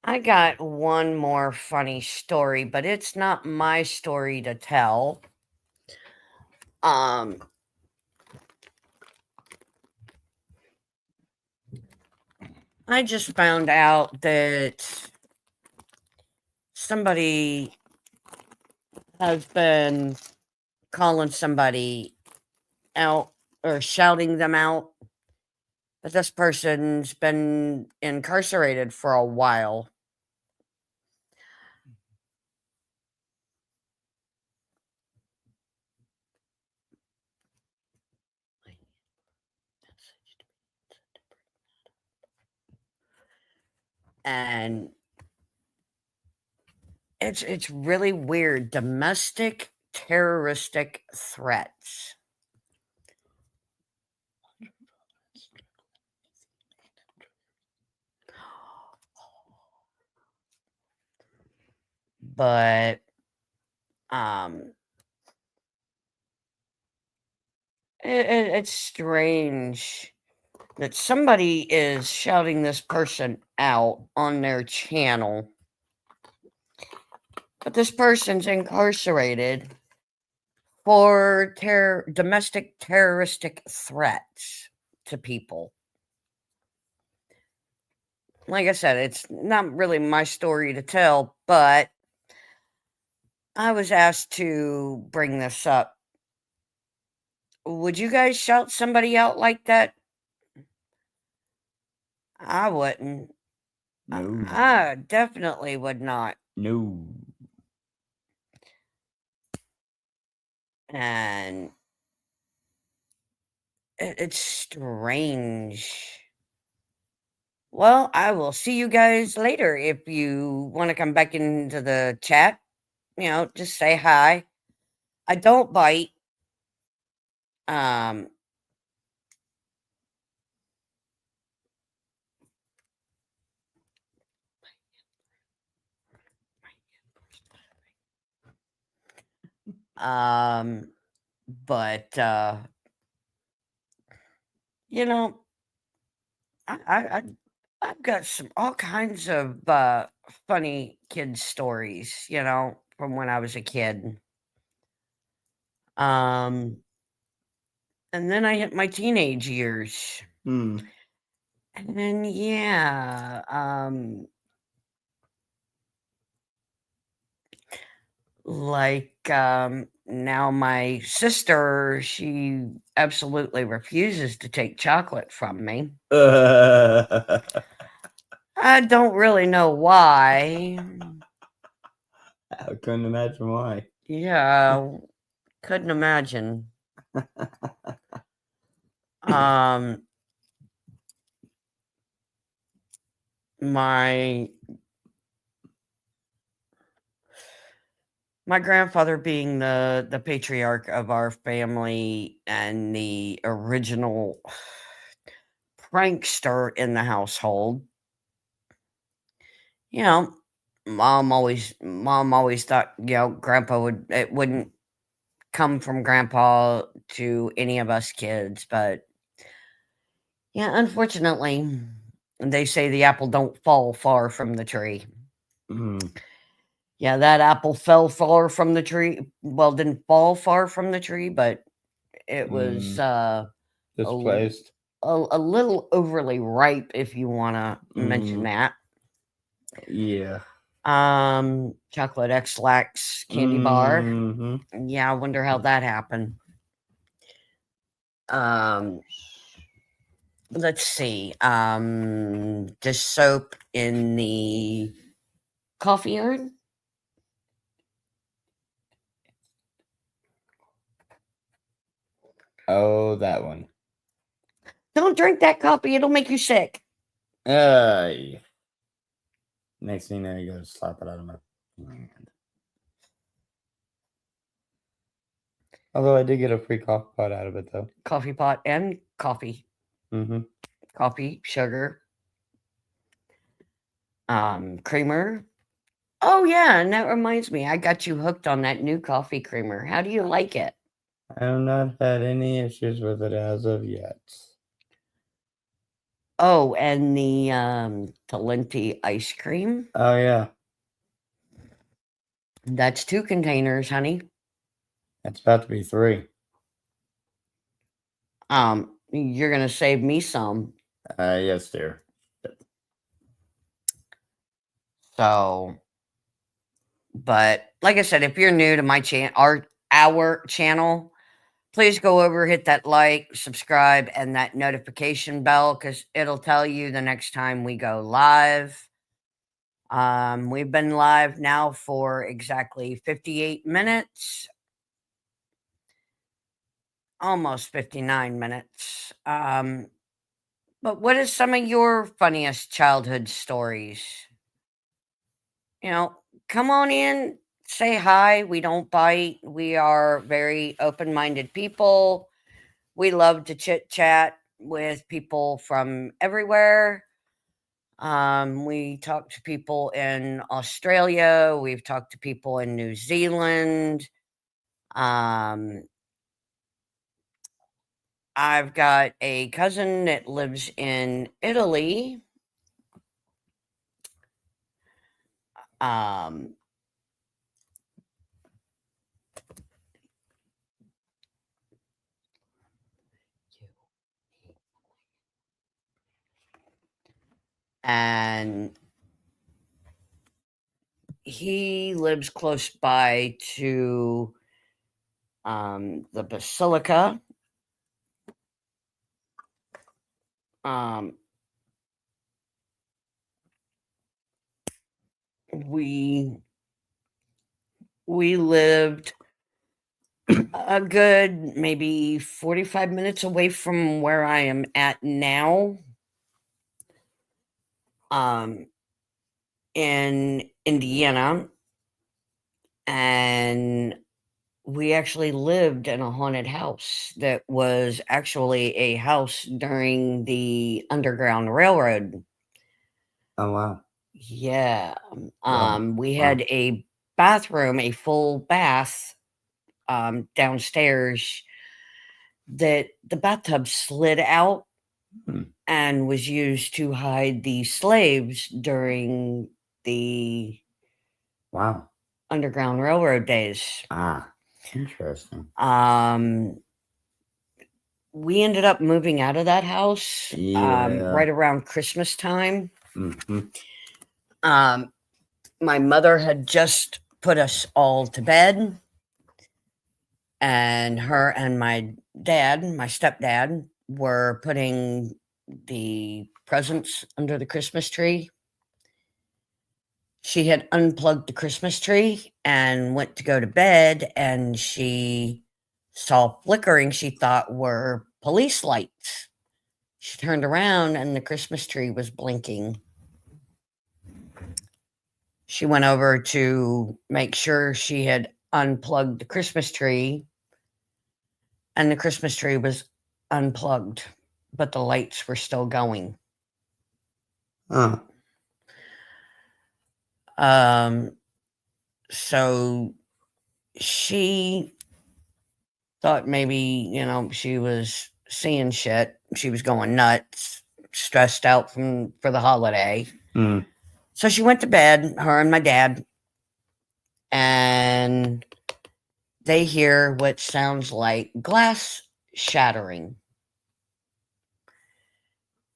I got one more funny story, but it's not my story to tell. I just found out that somebody has been calling somebody out or shouting them out, but this person's been incarcerated for a while. And it's really weird. Domestic terroristic threats. But it's strange that somebody is shouting this person out on their channel, but this person's incarcerated for domestic terroristic threats to people. Like I said, it's not really my story to tell, but I was asked to bring this up. Would you guys shout somebody out like that? I wouldn't. No. I definitely would not. No. And It's strange. Well, I will see you guys later. If you want to come back into the chat, just say hi. I don't bite. Um, but you know, I I've got all kinds of funny kid stories, from when I was a kid. Um, and then I hit my teenage years. Hmm. And then yeah, now my sister, she absolutely refuses to take chocolate from me. I don't really know why. I couldn't imagine why. Yeah, couldn't imagine. Um, my grandfather being the patriarch of our family and the original prankster in the household, you know, mom always thought, grandpa wouldn't come from grandpa to any of us kids, but yeah, unfortunately, they say the apple don't fall far from the tree. Mhm. Yeah, that apple fell far from the tree. Well, didn't fall far from the tree, but it was a, Displaced. a little overly ripe, if you want to mention that. Yeah. Chocolate X-Lax candy bar. Mhm. Yeah, I wonder how that happened. Let's see. The soap in the coffee urn. Oh, that one. Don't drink that coffee; it'll make you sick. Yeah. Next thing you know, you go slap it out of my hand. Although I did get a free coffee pot out of it, though. Coffee pot and coffee. Mm-hmm. Coffee, sugar, creamer. Oh yeah, and that reminds me, I got you hooked on that new coffee creamer. How do you like it? I have not had any issues with it as of yet. Oh, and the Talenti ice cream. Oh, yeah. That's 2 containers, honey. It's about to be 3. You're gonna save me some. Yes, dear. So, but like I said, if you're new to my our channel, please go over, hit that like, subscribe, and that notification bell because it'll tell you the next time we go live. We've been live now for exactly 58 minutes, almost 59 minutes. But what is some of your funniest childhood stories? Come on in, say hi. We don't bite. We are very open minded people. We love to chit chat with people from everywhere. We talk to people in Australia. We've talked to people in New Zealand. Um, I've got a cousin that lives in Italy. Um, and he lives close by to the Basilica. Um, we we lived A good maybe 45 minutes away from where I am at now. In Indiana, and we actually lived in a haunted house that was actually a house during the Underground Railroad. Oh wow. Yeah. Wow. We Wow. had a bathroom, a full bath downstairs that the bathtub slid out Hmm. and was used to hide the slaves during the Wow. Underground Railroad days. Ah, interesting. We ended up moving out of that house Yeah. right around Christmas time. Mm-hmm. My mother had just put us all to bed, and her and my dad, my stepdad, were putting the presents under the Christmas tree. She had unplugged the Christmas tree and went to go to bed, and she saw flickering she thought were police lights. She turned around and the Christmas tree was blinking. She went over to make sure she had unplugged the Christmas tree, and the Christmas tree was unplugged, but the lights were still going. Huh. So she thought maybe, she was seeing shit. She was going nuts, stressed out for the holiday. Mm. So she went to bed, her and my dad, and they hear what sounds like glass shattering.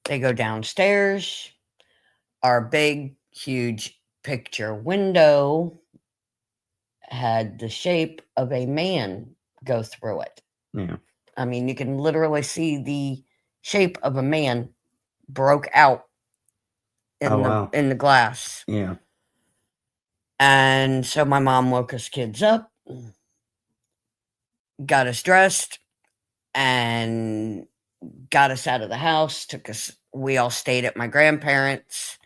They go downstairs. Our big, huge picture window had the shape of a man go through it. Yeah. I mean, you can literally see the shape of a man broke out Oh wow. in the glass. Yeah. And so my mom woke us kids up, got us dressed, and got us out of the house. We all stayed at my grandparents'.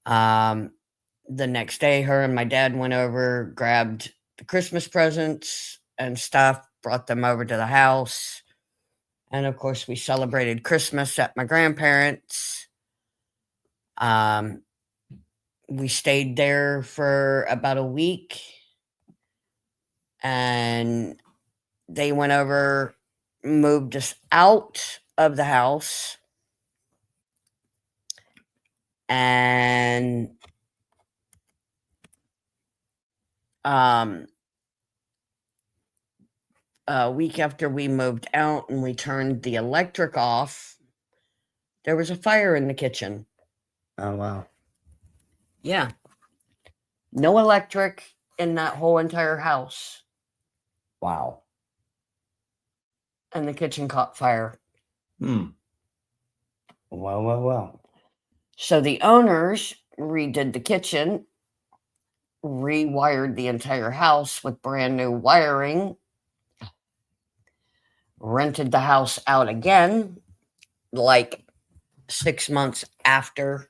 The next day, her and my dad went over, grabbed the Christmas presents and stuff, brought them over to the house. And of course, we celebrated Christmas at my grandparents'. We stayed there for about a week, and they went over, moved us out of the house, and a week after we moved out and we turned the electric off, there was a fire in the kitchen. Oh wow. Yeah. No electric in that whole entire house. Wow. And the kitchen caught fire. Hmm. Well. So the owners redid the kitchen, rewired the entire house with brand new wiring, rented the house out again, like 6 months after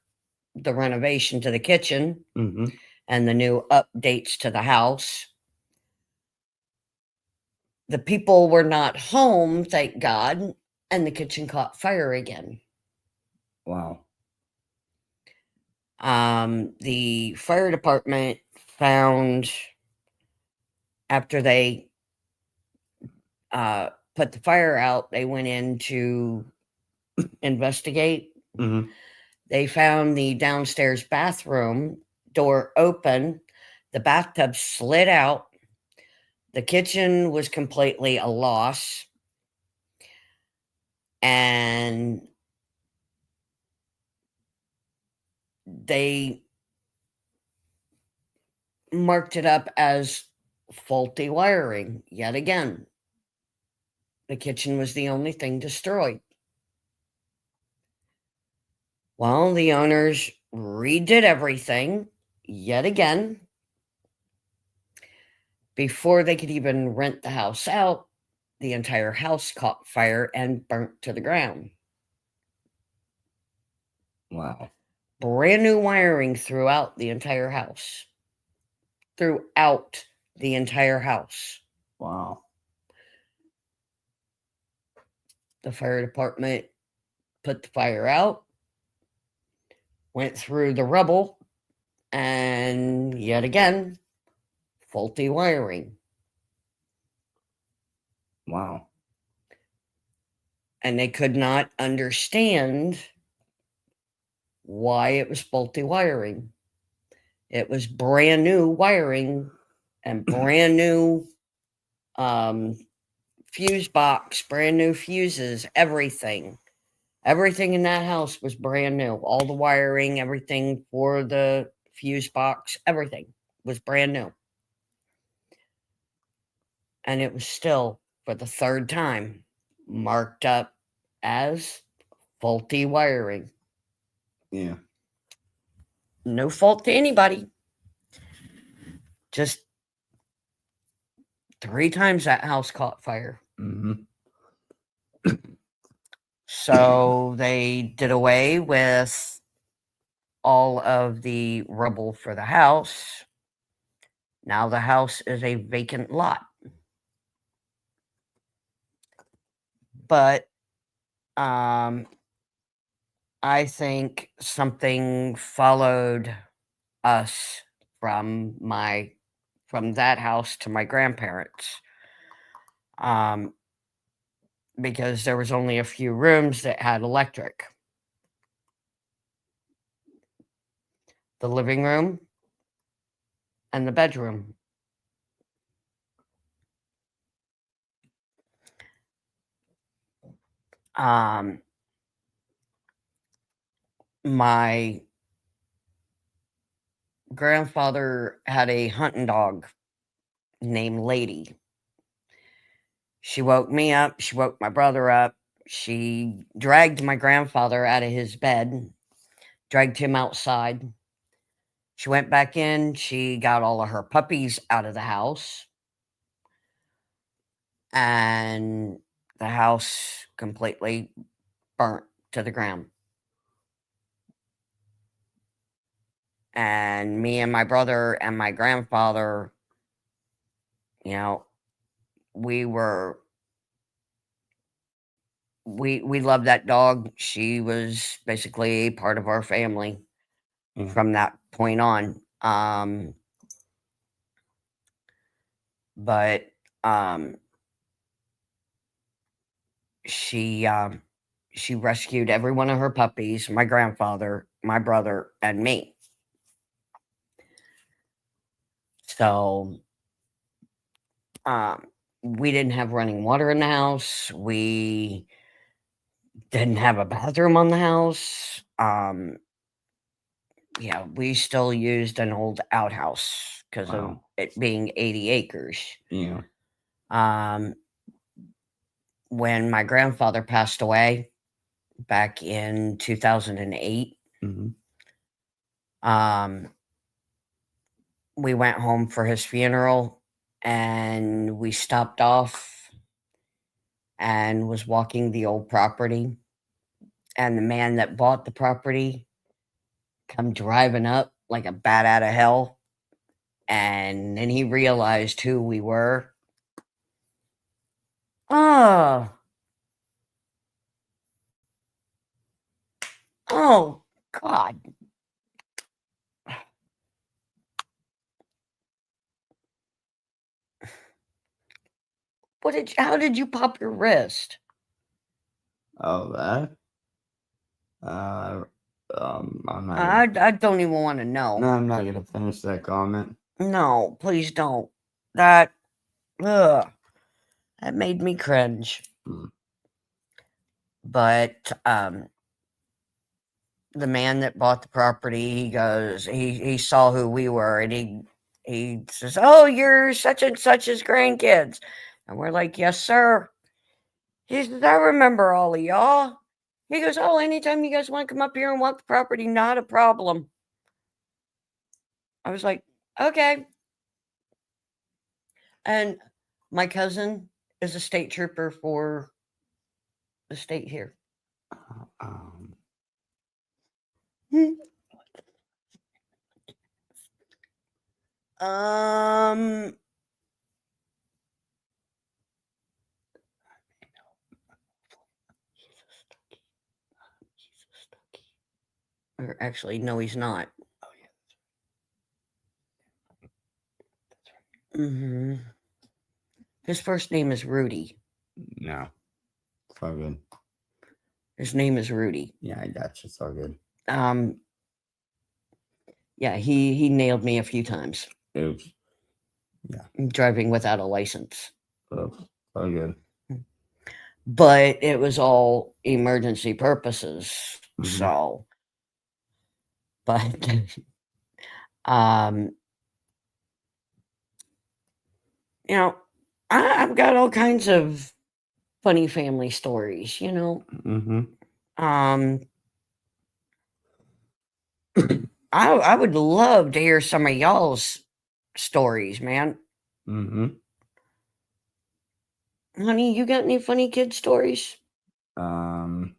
the renovation to the kitchen Mm-hmm. and the new updates to the house. The people were not home, thank God, and the kitchen caught fire again. Wow. The fire department found, after they put the fire out, they went in to investigate. Mm-hmm. They found the downstairs bathroom door open, the bathtub slid out, the kitchen was completely a loss, and they marked it up as faulty wiring yet again. The kitchen was the only thing destroyed. Well, the owners redid everything yet again. Before they could even rent the house out, the entire house caught fire and burnt to the ground. Wow. Brand new wiring throughout the entire house. Throughout the entire house. Wow. The fire department put the fire out, went through the rubble, and yet again, faulty wiring. Wow. And they could not understand why it was faulty wiring. It was brand new wiring and brand new fuse box, brand new fuses, everything. Everything in that house was brand new. All the wiring, everything for the fuse box, everything was brand new. And it was still, for the third time, marked up as faulty wiring. Yeah. No fault to anybody. Just 3 times that house caught fire. Mm-hmm. So they did away with all of the rubble for the house. Now the house is a vacant lot. But I think something followed us from that house to my grandparents. Because there was only a few rooms that had electric. The living room and the bedroom. My grandfather had a hunting dog named Lady. She woke me up. She woke my brother up. She dragged my grandfather out of his bed, dragged him outside. She went back in. She got all of her puppies out of the house. And the house completely burnt to the ground. And me and my brother and my grandfather, we loved that dog. She was basically a part of our family from that point on. But she rescued every one of her puppies, my grandfather, my brother, and me. So we didn't have running water in the house. We didn't have a bathroom on the house. We still used an old outhouse because of it being 80 acres. Yeah. When my grandfather passed away back in 2008, we went home for his funeral, and we stopped off and was walking the old property, and the man that bought the property come driving up like a bat out of hell, and then he realized who we were. Oh God. How did you pop your wrist? Oh, that? I'm not. I don't even want to know. No, I'm not gonna finish that comment. No, please don't. That made me cringe. But the man that bought the property, he saw who we were, and he says, "Oh, you're such and such's grandkids," and we're like, "Yes, sir." He says, "I remember all of y'all." He goes, "Oh, anytime you guys want to come up here and walk the property, not a problem." I was like, "Okay." And my cousin is a state trooper for the state here. Um, or actually, no, he's not. Oh yeah. Mm-hmm. His first name is Rudy. No. It's all good. His name is Rudy. Yeah, I got you. It's all good. Yeah, he nailed me a few times. Oops. Yeah. Driving without a license. Oops. All good. But it was all emergency purposes. Mhm. So, but you know, I've got all kinds of funny family stories, you know. Mm-hmm. I would love to hear some of y'all's stories, man. Mm-hmm. Honey, you got any funny kid stories? Not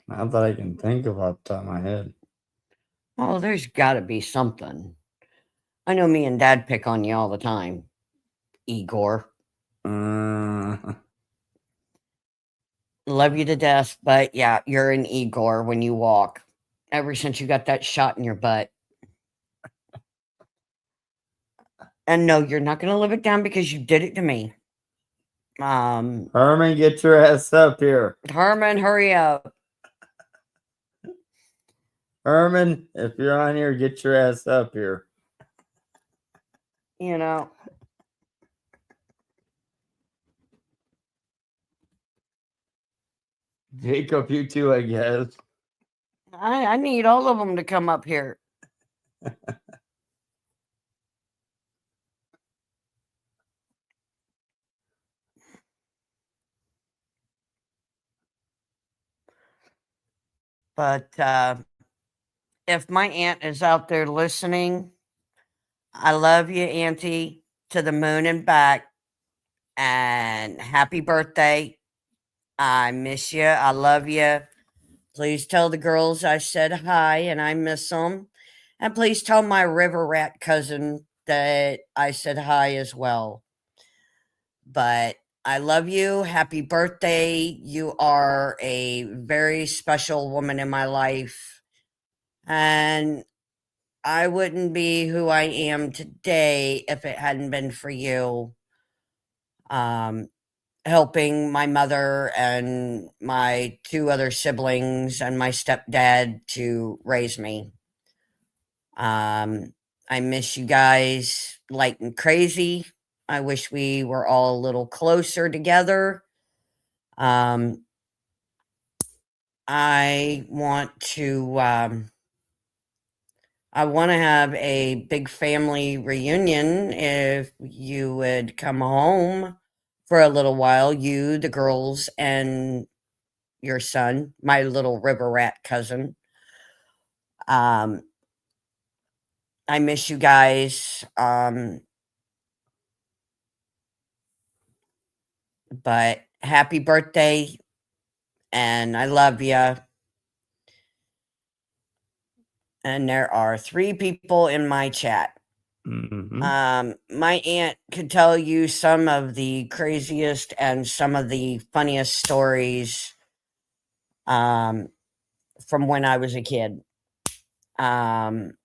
that I can think of off the top of my head. Oh, there's got to be something. I know me and Dad pick on you all the time, Igor. Love you to death, but yeah, you're an Igor when you walk. Ever since you got that shot in your butt. And no, you're not going to live it down because you did it to me. Herman, get your ass up here. Herman, hurry up. Herman, if you're on here, get your ass up here. You know. Jacob, you too, I guess. I need all of them to come up here. But if my aunt is out there listening, I love you, Auntie, to the moon and back. And happy birthday. I miss you. I love you. Please tell the girls I said hi and I miss them. And please tell my river rat cousin that I said hi as well. But I love you. Happy birthday. You are a very special woman in my life. And I wouldn't be who I am today if it hadn't been for you. Helping my mother and my two other siblings and my stepdad to raise me. I miss you guys like crazy. I wish we were all a little closer together. I want to have a big family reunion if you would come home for a little while, you, the girls, and your son, my little river rat cousin. I miss you guys. But happy birthday, and I love you. And there are 3 people in my chat. Mm-hmm. My aunt could tell you some of the craziest and some of the funniest stories from when I was a kid. One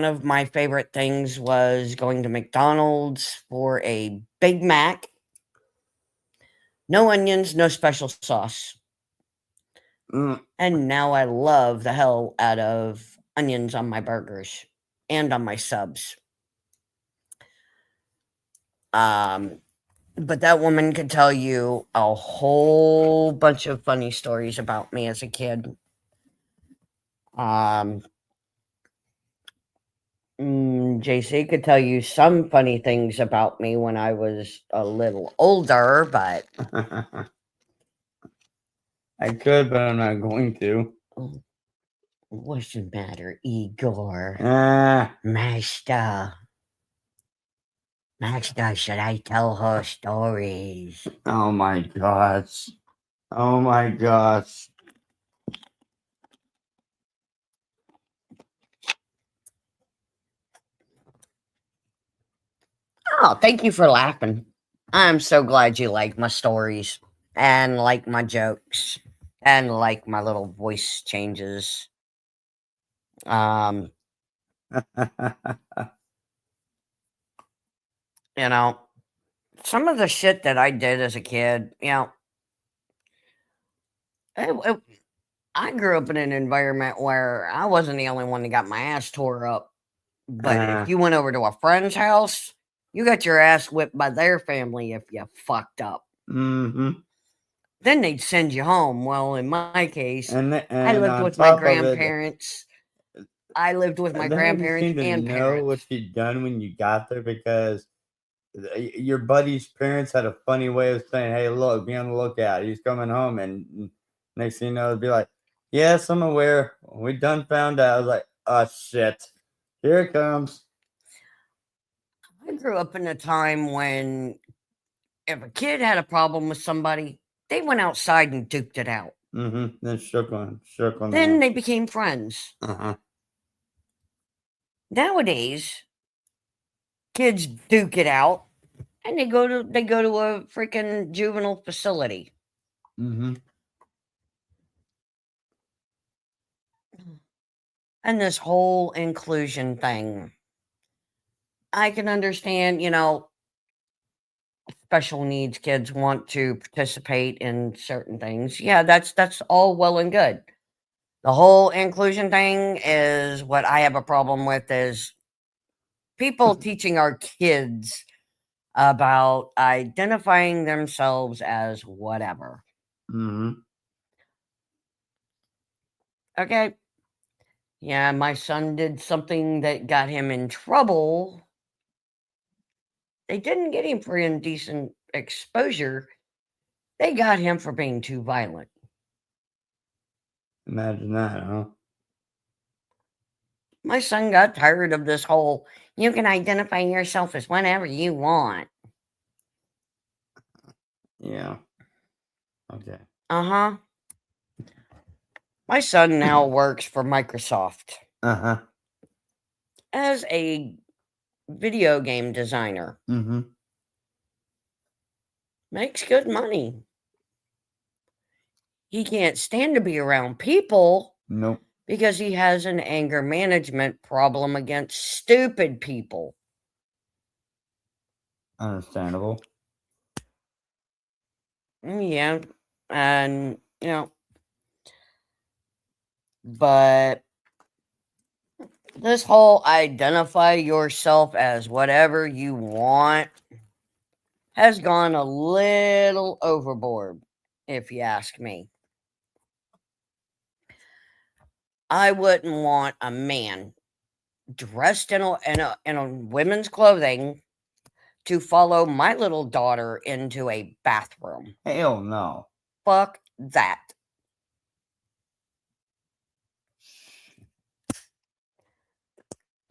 of my favorite things was going to McDonald's for a Big Mac. No onions, no special sauce. And now I love the hell out of onions on my burgers and on my subs. But that woman could tell you a whole bunch of funny stories about me as a kid. JC could tell you some funny things about me when I was a little older, but I could, but I'm not going to. What's the matter, Igor? Ah, Master. Master, should I tell her stories? oh my gosh. Oh my gosh. Oh, thank you for laughing. I'm so glad you like my stories and like my jokes and like my little voice changes. Um, you know, some of the shit that I did as a kid, it, I grew up in an environment where I wasn't the only one that got my ass tore up. But if you went over to a friend's house, you got your ass whipped by their family if you fucked up. Mm-hmm. Then they'd send you home. Well, in my case, And I lived on with my top of it, grandparents. I lived with my they didn't grandparents seem to and know what parents. you'd done when you got there because your buddy's parents had a funny way of saying, "Hey, look, be on the lookout. He's coming home." And next thing you know, it'd be like, "Yes, I'm aware. We done found out." I was like, "Oh shit, here it comes." I grew up in a time when if a kid had a problem with somebody, they went outside and duked it out. Mm-hmm. Then shook on the Then hand. they became friends. Uh-huh. Nowadays, kids duke it out and they go to a freaking juvenile facility. Mm-hmm. And this whole inclusion thing. I can understand, special needs kids want to participate in certain things. Yeah, that's all well and good. The whole inclusion thing is what I have a problem with is people teaching our kids about identifying themselves as whatever. Mm-hmm. Okay? Yeah, my son did something that got him in trouble. They didn't get him for indecent exposure. They got him for being too violent. Imagine that, huh? My son got tired of this whole you can identify yourself as whatever you want. Yeah. Okay. Uh-huh. My son now works for Microsoft Uh-huh. as a video game designer. Mm-hmm. Makes good money. He can't stand to be around people Nope. because he has an anger management problem against stupid people. Understandable. Yeah. And, but this whole identify yourself as whatever you want has gone a little overboard, if you ask me. I wouldn't want a man dressed in a women's clothing to follow my little daughter into a bathroom. Hell no. Fuck that.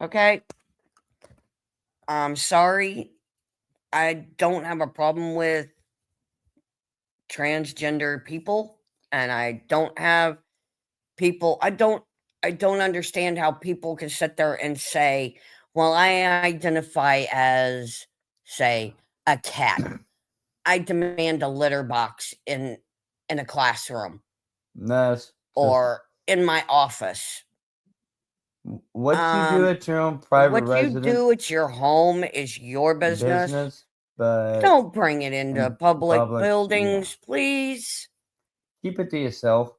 Okay? I'm sorry. I don't have a problem with transgender people, and I don't have people I don't understand how people can sit there and say, "Well, I identify as, say, a cat. I demand a litter box in a classroom That's just or in my office." what you do at your own private What you residence do at your home is your business. business, but Don't bring it into in public public, yeah. buildings, please. Keep it to yourself.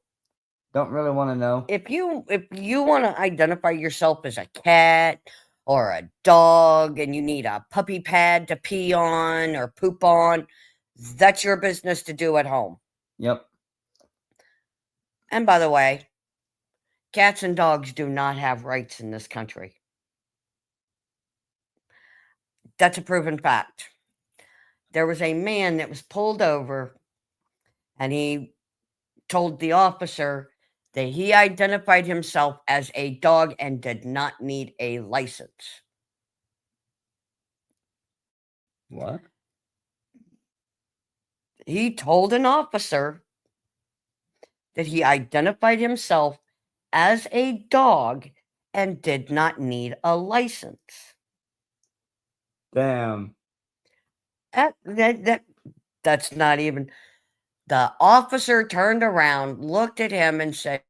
Don't really want to know. If you want to identify yourself as a cat or a dog and you need a puppy pad to pee on or poop on, that's your business to do at home. Yep. And by the way, cats and dogs do not have rights in this country. That's a proven fact. There was a man that was pulled over and he told the officer that he identified himself as a dog and did not need a license. What? He told an officer that he identified himself as a dog and did not need a license. Damn. That's not even. The officer turned around, looked at him, and said,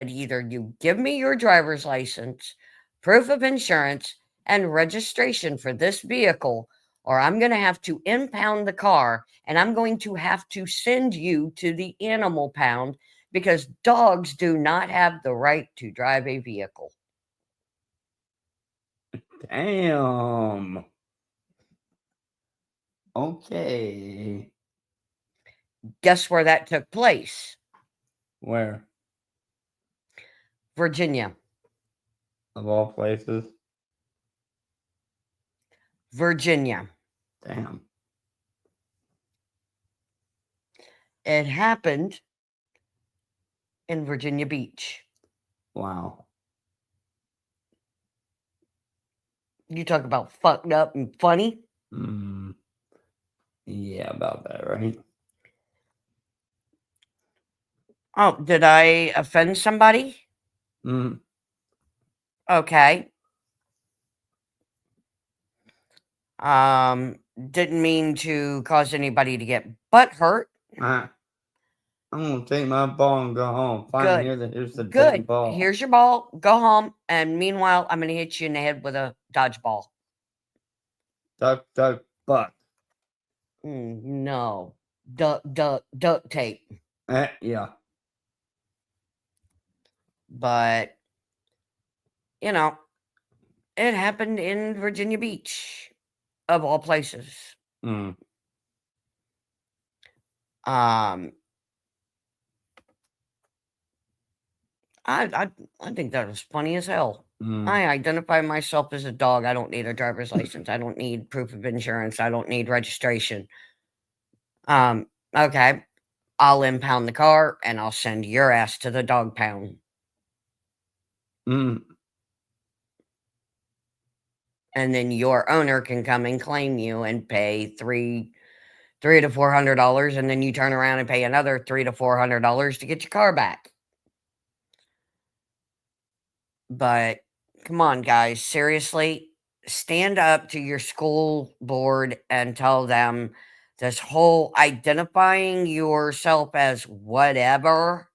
either you give me your driver's license, proof of insurance, and registration for this vehicle, or I'm going to have to impound the car and I'm going to have to send you to the animal pound because dogs do not have the right to drive a vehicle. Damn. Okay. Guess where that took place? Where? Virginia. Of all places? Virginia. Damn. It happened in Virginia Beach. Wow. You talk about fucked up and funny. Yeah, about that, right? Oh, did I offend somebody? Okay. Didn't mean to cause anybody to get butt hurt. I'm gonna take my ball and go home. Fine, Good. here's the damn Good. ball. Here's your ball. Go home. And meanwhile, I'm going to hit you in the head with a dodgeball. Duck, duck, buck. No. Duct tape. Yeah. But, you know, it happened in Virginia Beach, of all places. I think that was funny as hell. I identify myself as a dog. I don't need a driver's license. I don't need proof of insurance. I don't need registration. Okay. I'll impound the car and I'll send your ass to the dog pound. And then your owner can come and claim you and pay $300 to $400, and then you turn around and pay another $300 to $400 to get your car back. But come on, guys, seriously, stand up to your school board and tell them this whole identifying yourself as whatever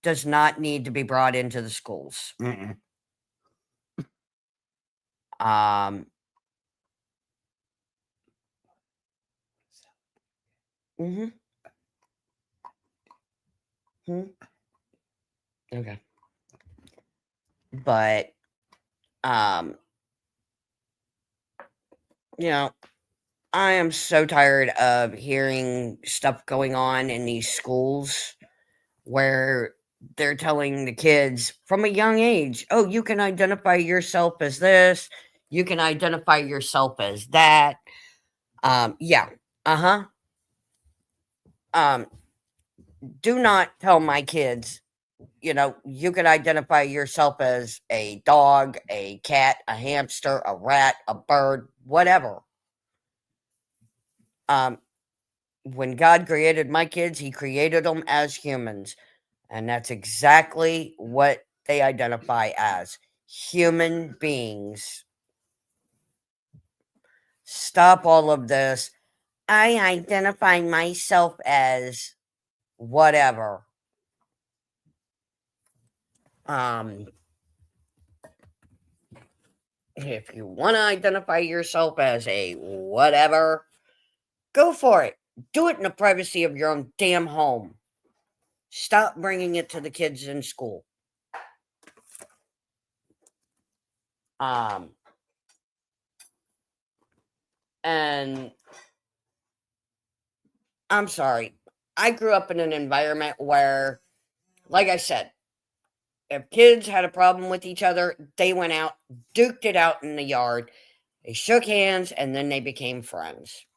does not need to be brought into the schools. Okay. But, you know, I am so tired of hearing stuff going on in these schools where they're telling the kids from a young age, oh, you can identify yourself as this, you can identify yourself as that. Yeah. Do not tell my kids, you can identify yourself as a dog, a cat, a hamster, a rat, a bird, whatever. When God created my kids, he created them as humans. And that's exactly what they identify as, human beings. Stop all of this. I identify myself as whatever. If you want to identify yourself as a whatever, go for it. Do it in the privacy of your own damn home. Stop bringing it to the kids in school. And I'm sorry. I grew up in an environment where, like I said, if kids had a problem with each other, they went out, duked it out in the yard, they shook hands, and then they became friends.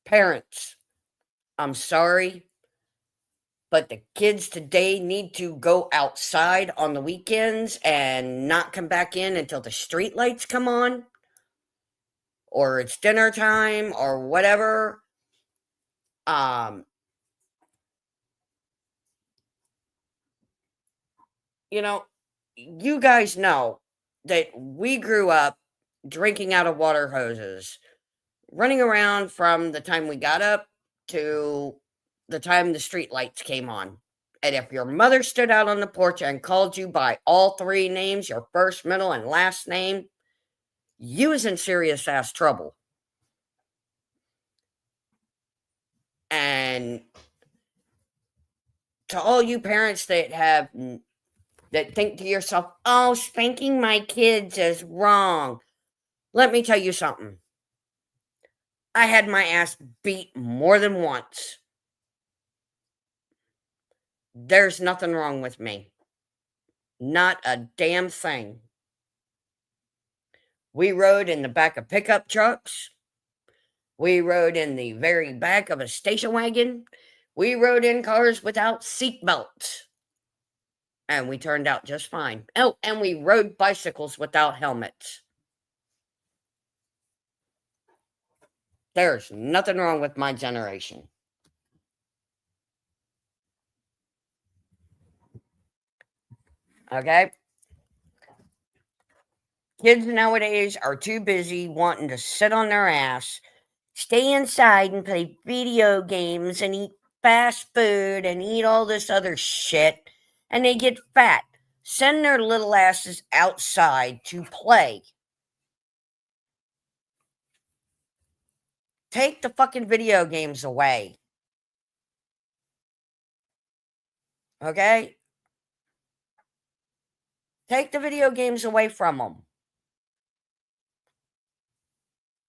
Parents, I'm sorry, but the kids today need to go outside on the weekends and not come back in until the street lights come on, or it's dinner time, or whatever. Um, you know, you guys know that we grew up drinking out of water hoses, running around from the time we got up to the time the street lights came on. And if your mother stood out on the porch and called you by all three names, your first, middle, and last name, you was in serious ass trouble. And to all you parents that think to yourself, oh, spanking my kids is wrong. Let me tell you something. I had my ass beat more than once. There's nothing wrong with me. Not a damn thing. We rode in the back of pickup trucks. We rode in the very back of a station wagon. We rode in cars without seat belts. And we turned out just fine. Oh, and we rode bicycles without helmets. There's nothing wrong with my generation. Okay? Kids nowadays are too busy wanting to sit on their ass, stay inside and play video games and eat fast food and eat all this other shit, and they get fat. Send their little asses outside to play. Take the fucking video games away. Okay? Take the video games away from them.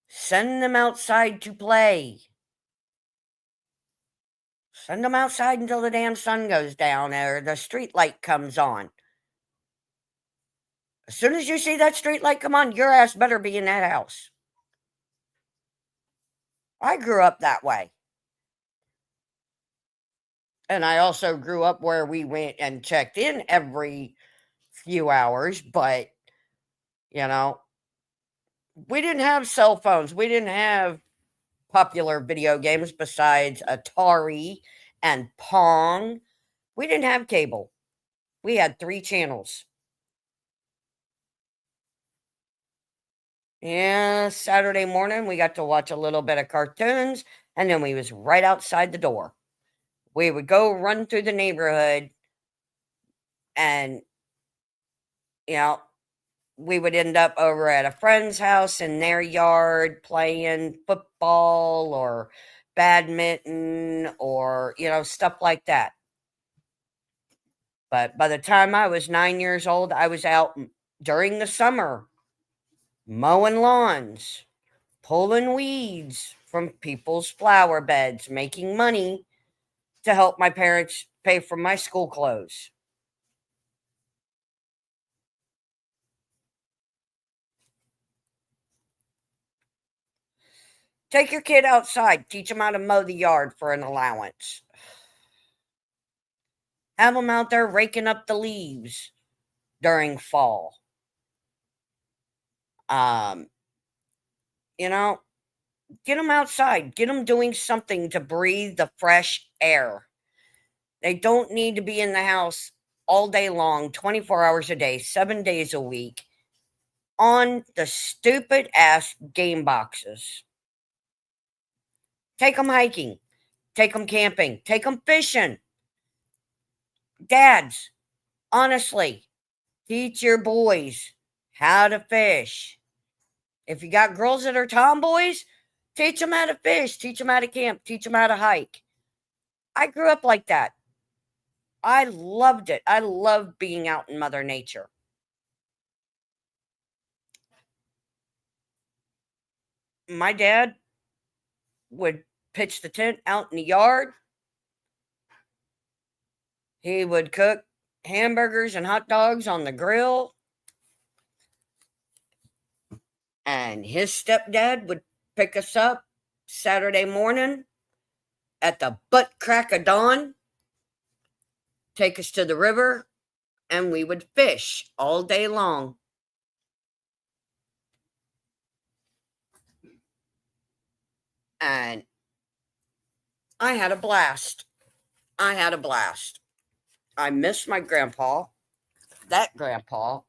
Send them outside to play. Send them outside until the damn sun goes down or the street light comes on. As soon as you see that street light come on, your ass better be in that house. I grew up that way. And I also grew up where we went and checked in every few hours, but, you know, we didn't have cell phones. We didn't have popular video games besides Atari and Pong. We didn't have cable. We had 3 channels. Yeah, Saturday morning we got to watch a little bit of cartoons, and then we was right outside the door. We would go run through the neighborhood, and you know, we would end up over at a friend's house in their yard playing football or badminton or, stuff like that. But by the time I was 9 years old, I was out during the summer mowing lawns, pulling weeds from people's flower beds, making money to help my parents pay for my school clothes. Take your kid outside, teach them how to mow the yard for an allowance. Have them out there raking up the leaves during fall. Um, you know, get them outside, get them doing something to breathe the fresh air. They don't need to be in the house all day long, 24 hours a day, 7 days a week, on the stupid ass game boxes. Take them hiking, take them camping, take them fishing. Dads, honestly, teach your boys how to fish. If you got girls that are tomboys, teach them how to fish, teach them how to camp, teach them how to hike. I grew up like that. I loved it. I loved being out in Mother Nature. My dad would pitch the tent out in the yard. He would cook hamburgers and hot dogs on the grill. And his stepdad would pick us up Saturday morning at the butt crack of dawn, take us to the river, and we would fish all day long. And I had a blast. I had a blast. I miss my grandpa. That grandpa,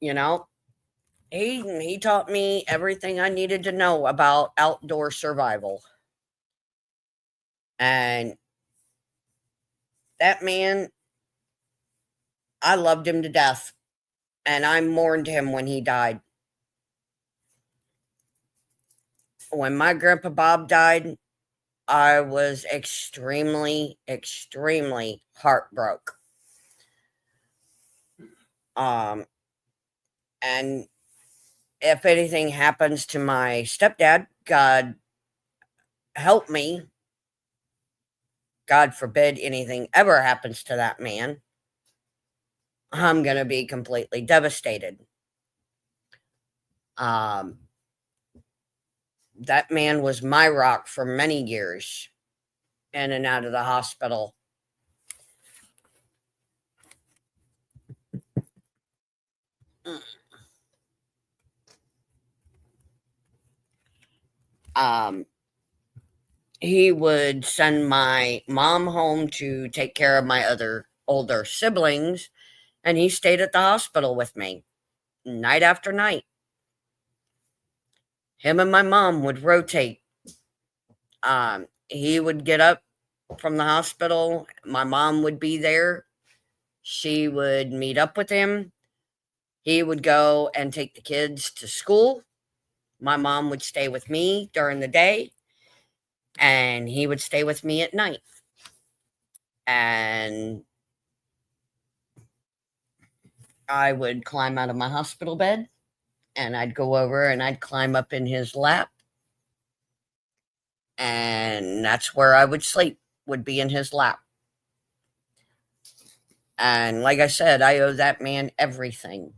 you know, he taught me everything I needed to know about outdoor survival. And that man, I loved him to death. And I mourned him when he died. When my grandpa Bob died, I was extremely, extremely heartbroken. And if anything happens to my stepdad, God help me. God forbid anything ever happens to that man. I'm going to be completely devastated. That man was my rock for many years, in and out of the hospital. He would send my mom home to take care of my other older siblings, and he stayed at the hospital with me night after night. Him and my mom would rotate. He would get up from the hospital. My mom would be there. She would meet up with him. He would go and take the kids to school. My mom would stay with me during the day, and he would stay with me at night. And I would climb out of my hospital bed, and I'd go over and I'd climb up in his lap. And that's where I would sleep, would be in his lap. And like I said, I owe that man everything.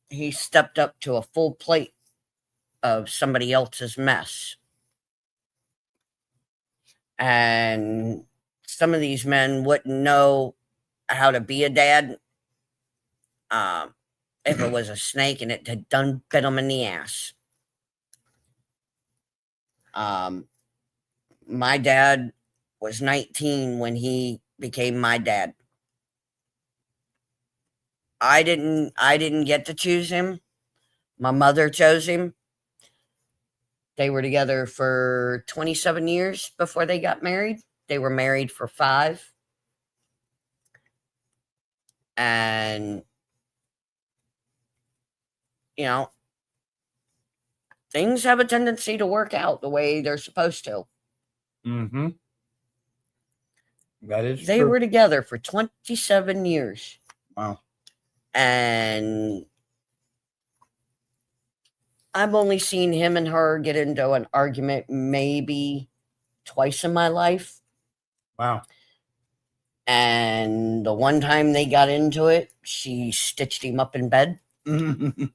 He stepped up to a full plate of somebody else's mess. And some of these men wouldn't know how to be a dad if it was a snake and it had done bit them in the ass. My dad was 19 when he became my dad. I didn't get to choose him. My mother chose him. They were together for 27 years before they got married. They were married for 5. And, you know, things have a tendency to work out the way they're supposed to. Mm-hmm. That is They true. were together for 27 years. Wow. And I've only seen him and her get into an argument maybe twice in my life. Wow. And the one time they got into it, she stitched him up in bed. Him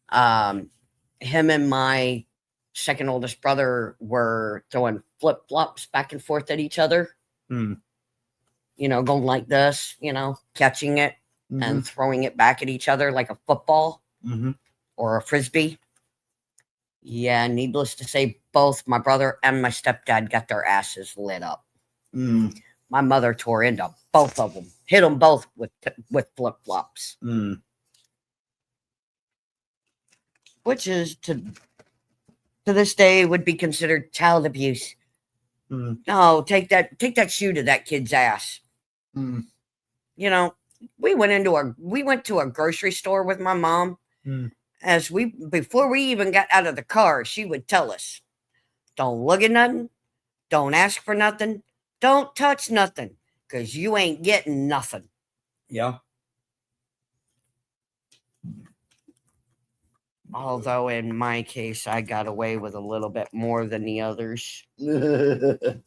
and my second oldest brother were throwing flip-flops back and forth at each other. You know, going like this, you know, catching it and throwing it back at each other like a football or a frisbee. Yeah, needless to say, both my brother and my stepdad got their asses lit up. My mother tore into both of them, hit them both with flip-flops. Which is, to this day, would be considered child abuse. No, take that shoe to that kid's ass. You know, we went to a grocery store with my mom. Before we even got out of the car, she would tell us, don't look at nothing, don't ask for nothing, don't touch nothing, because you ain't getting nothing. Yeah. Although in my case, I got away with a little bit more than the others. Well,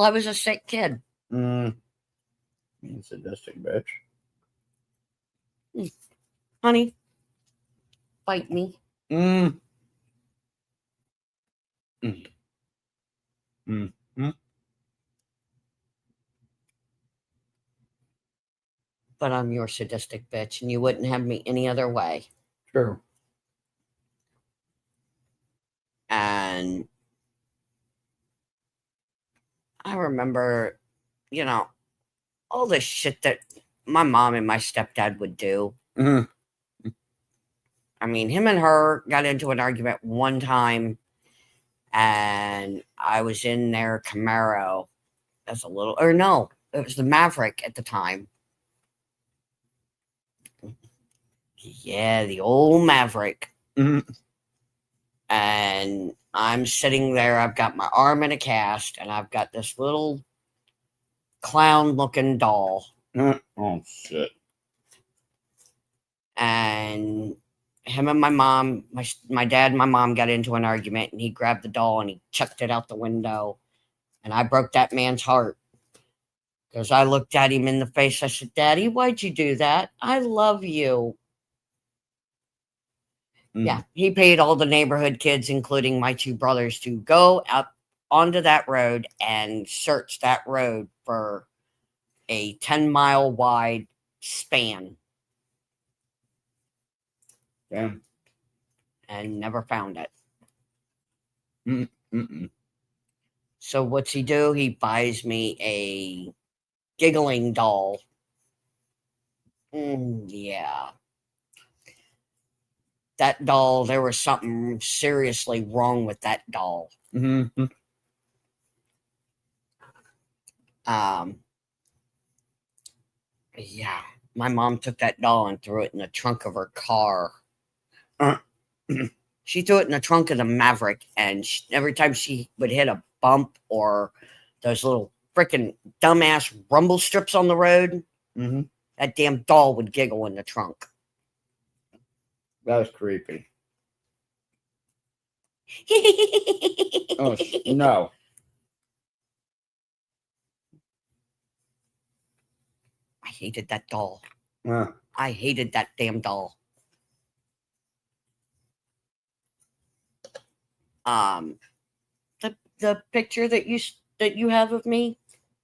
I was a sick kid. You sadistic bitch. Honey, bite me. Mm. Mm. Mm. Mm. But I'm your sadistic bitch, and you wouldn't have me any other way. True. And I remember, all the shit that my mom and my stepdad would do. Mm. I mean, him and her got into an argument one time, and I was in their Camaro as a little, or no, it was the Maverick at the time. Yeah, the old Maverick. Mm. And I'm sitting there, I've got my arm in a cast, and I've got this little clown looking doll. Oh, shit. And him and my mom, my dad and my mom got into an argument, and he grabbed the doll and he chucked it out the window. And I broke that man's heart because I looked at him in the face. I said, Daddy, why'd you do that? I love you. Mm. Yeah, he paid all the neighborhood kids, including my two brothers, to go up onto that road and search that road for a 10-mile wide span. Damn. And never found it. Mm-mm. So what's he do? He buys me a giggling doll. Yeah. That doll, there was something seriously wrong with that doll. Mm-hmm. Yeah. My mom took that doll and threw it in the trunk of her car. She threw it in the trunk of the Maverick, and every time she would hit a bump or those little freaking dumbass rumble strips on the road, Mm-hmm. that damn doll would giggle in the trunk. That was creepy. Oh, no. I hated that doll. Uh. I hated that damn doll. The picture that you have of me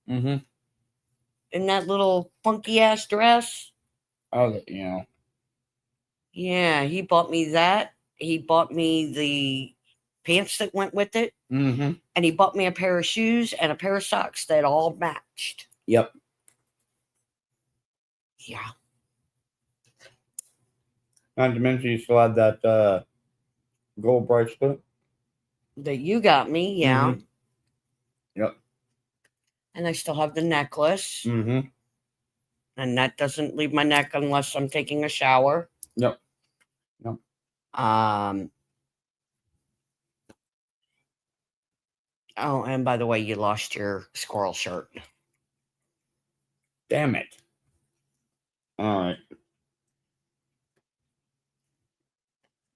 Mm-hmm. in that little funky ass dress. Oh, Yeah, he bought me that. He bought me the pants that went with it. Mm-hmm. And he bought me a pair of shoes and a pair of socks that all matched. Yep. Yeah. Not to mention you still had that gold bracelet. That you got me, yeah. Mm-hmm. Yep. And I still have the necklace. Mm-hmm. And that doesn't leave my neck unless I'm taking a shower. Yep. Yep. Oh, and by the way, you lost your squirrel shirt. Damn it. All right.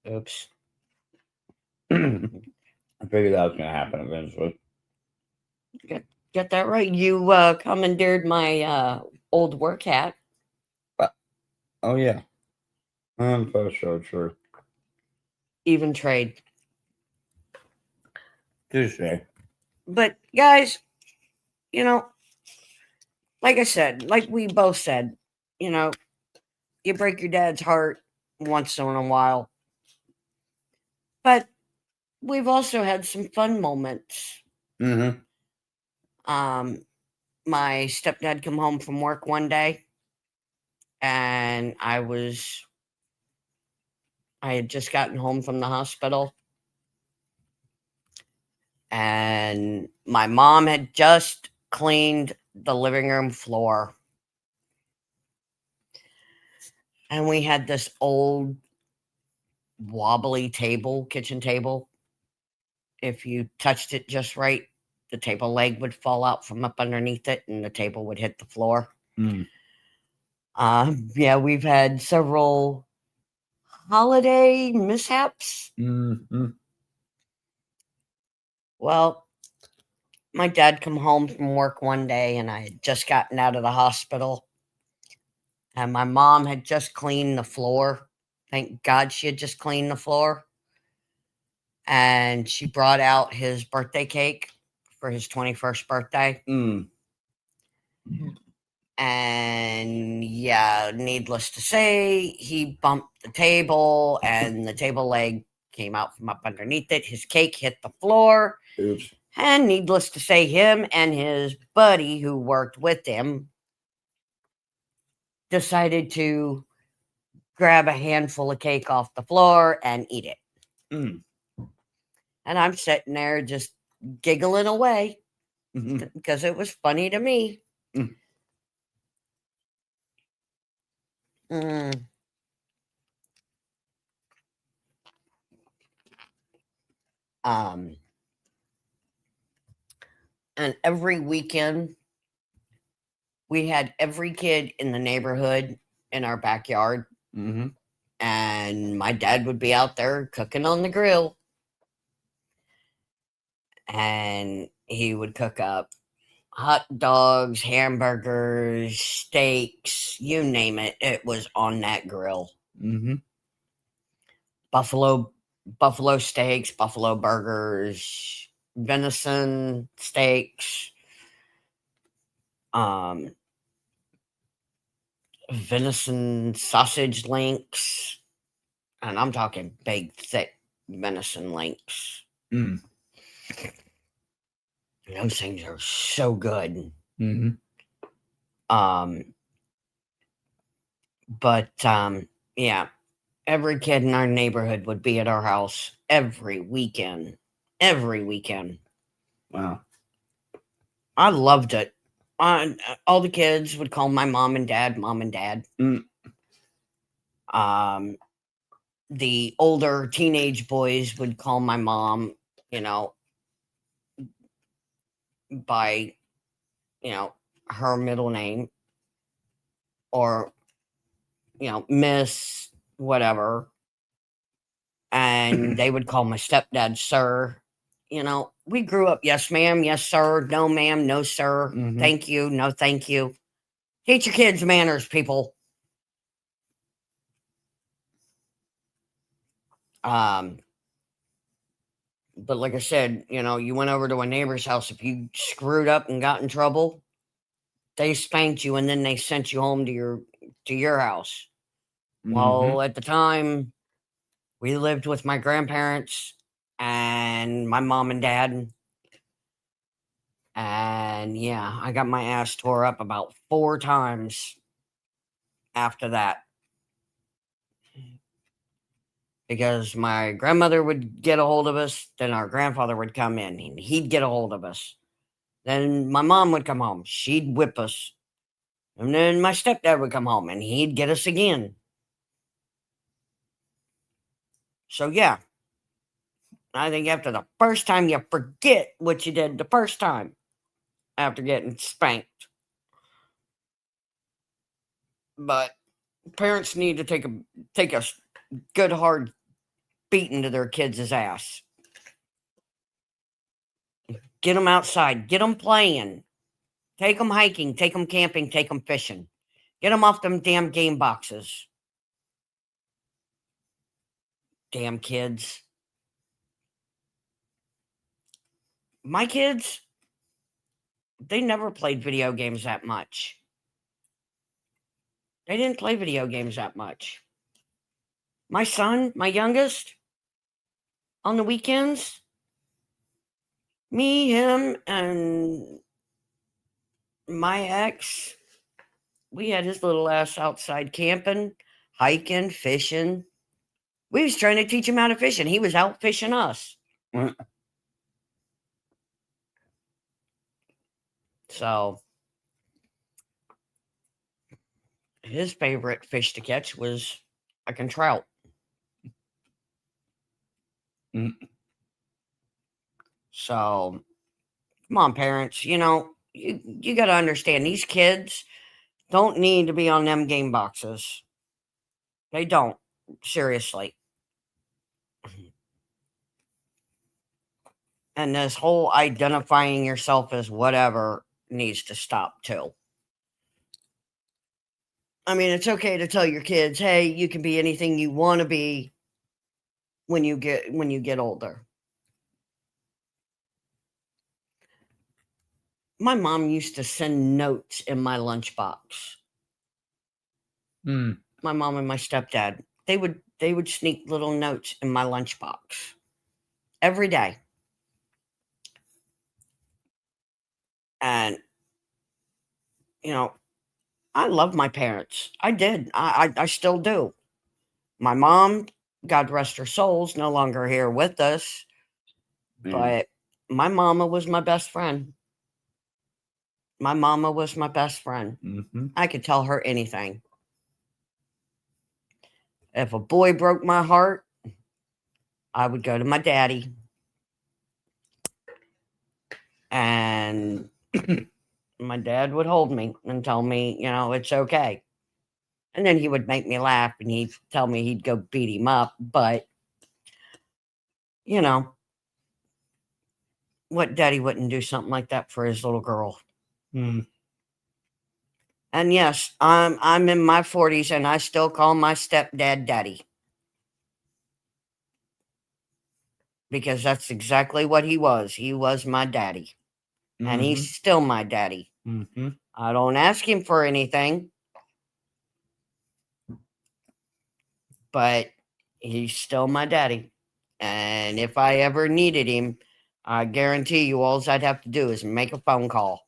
Oops. I figured that was going to happen eventually. Get that right. You commandeered my old work hat. Oh, yeah. I'm so true. Even trade. Tuesday. But guys, like I said, like we both said, you break your dad's heart once in a while. But we've also had some fun moments. Mm-hmm. My stepdad come home from work one day, and I had just gotten home from the hospital, and my mom had just cleaned the living room floor. And we had this old wobbly kitchen table. If you touched it just right, the table leg would fall out from up underneath it and the table would hit the floor. Mm. Yeah, we've had several holiday mishaps. Mm-hmm. Well, my dad come home from work one day and I had just gotten out of the hospital. And my mom had just cleaned the floor. Thank God she had just cleaned the floor. And she brought out his birthday cake for his 21st birthday. And yeah, needless to say, he bumped the table and the table leg came out from up underneath it. His cake hit the floor. Oops. And needless to say, him and his buddy who worked with him decided to grab a handful of cake off the floor and eat it. And I'm sitting there just giggling away because it was funny to me. And every weekend, we had every kid in the neighborhood in our backyard. And my dad would be out there cooking on the grill. And he would cook up hot dogs, hamburgers, steaks, you name it. It was on that grill. Buffalo steaks, buffalo burgers, venison steaks, venison sausage links, and I'm talking big, thick venison links. Those things are so good. But yeah, every kid in our neighborhood would be at our house every weekend. Wow. I loved it. All the kids would call my mom and dad. The older teenage boys would call my mom, by, her middle name, or, Miss whatever. And they would call my stepdad sir. We grew up, yes, ma'am, yes, sir, no, ma'am, no, sir, thank you, no, thank you. Teach your kids manners, people. But like I said, you went over to a neighbor's house. If you screwed up and got in trouble, they spanked you and then they sent you home to your house. Well, at the time, we lived with my grandparents and my mom and dad. And yeah, I got my ass tore up about 4 times after that. Because my grandmother would get a hold of us, then our grandfather would come in and he'd get a hold of us. Then my mom would come home, she'd whip us. And then my stepdad would come home and he'd get us again. So yeah, I think after the first time, you forget what you did the first time after getting spanked. But parents need to take a good hard beating to their kids' ass. Get them outside. Get them playing. Take them hiking. Take them camping. Take them fishing. Get them off them damn game boxes. Damn kids. My kids, they never played video games that much. They didn't play video games that much. My son, my youngest, on the weekends, me, him, and my ex, we had his little ass outside camping, hiking, fishing. We was trying to teach him how to fish, and he was out fishing us. So his favorite fish to catch was a trout. So come on, parents, you got to understand, these kids don't need to be on them game boxes. They don't. Seriously. And this whole identifying yourself as whatever needs to stop too. I mean, it's okay to tell your kids, hey, you can be anything you want to be when you get older. My mom used to send notes in my lunchbox. My mom and my stepdad, they would sneak little notes in my lunchbox every day. And you know, I love my parents. I did. I still do. My mom, God rest her soul's no longer here with us, but my mama was my best friend. My mama was my best friend. I could tell her anything. If a boy broke my heart, I would go to my daddy. And my dad would hold me and tell me, it's okay. And then he would make me laugh and he'd tell me he'd go beat him up. But, what daddy wouldn't do something like that for his little girl? And yes, I'm in my 40s and I still call my stepdad daddy. Because that's exactly what he was. He was my daddy. And he's still my daddy. I don't ask him for anything. But he's still my daddy. And if I ever needed him, I guarantee you all I'd have to do is make a phone call.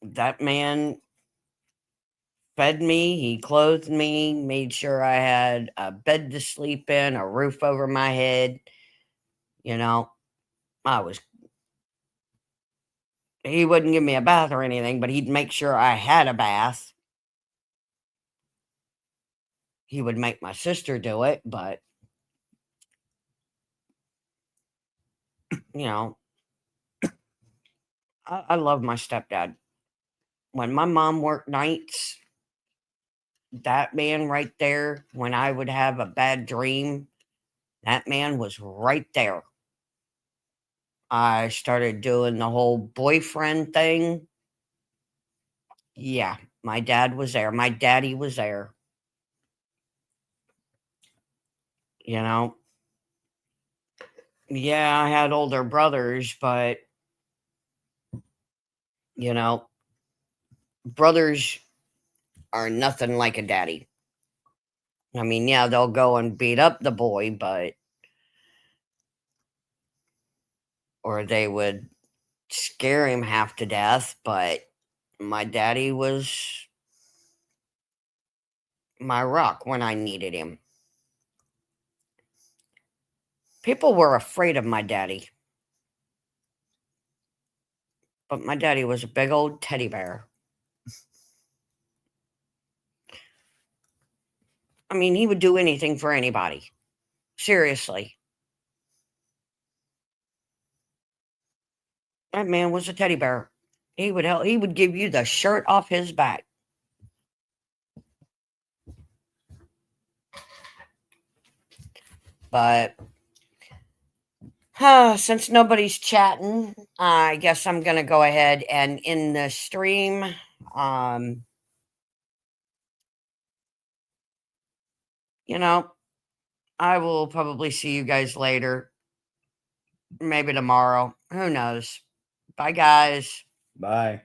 That man fed me, he clothed me, made sure I had a bed to sleep in, a roof over my head. He wouldn't give me a bath or anything, but he'd make sure I had a bath. He would make my sister do it, but, I love my stepdad. When my mom worked nights, that man right there, when I would have a bad dream, that man was right there. I started doing the whole boyfriend thing. Yeah, my dad was there. My daddy was there. Yeah, I had older brothers, but, brothers are nothing like a daddy. I mean, yeah, they'll go and beat up the boy, or they would scare him half to death, but my daddy was my rock when I needed him. People were afraid of my daddy. But my daddy was a big old teddy bear. I mean, he would do anything for anybody. Seriously. That man was a teddy bear. He would give you the shirt off his back. But since nobody's chatting, I guess I'm going to go ahead and end the stream. I will probably see you guys later. Maybe tomorrow. Who knows? Bye, guys. Bye.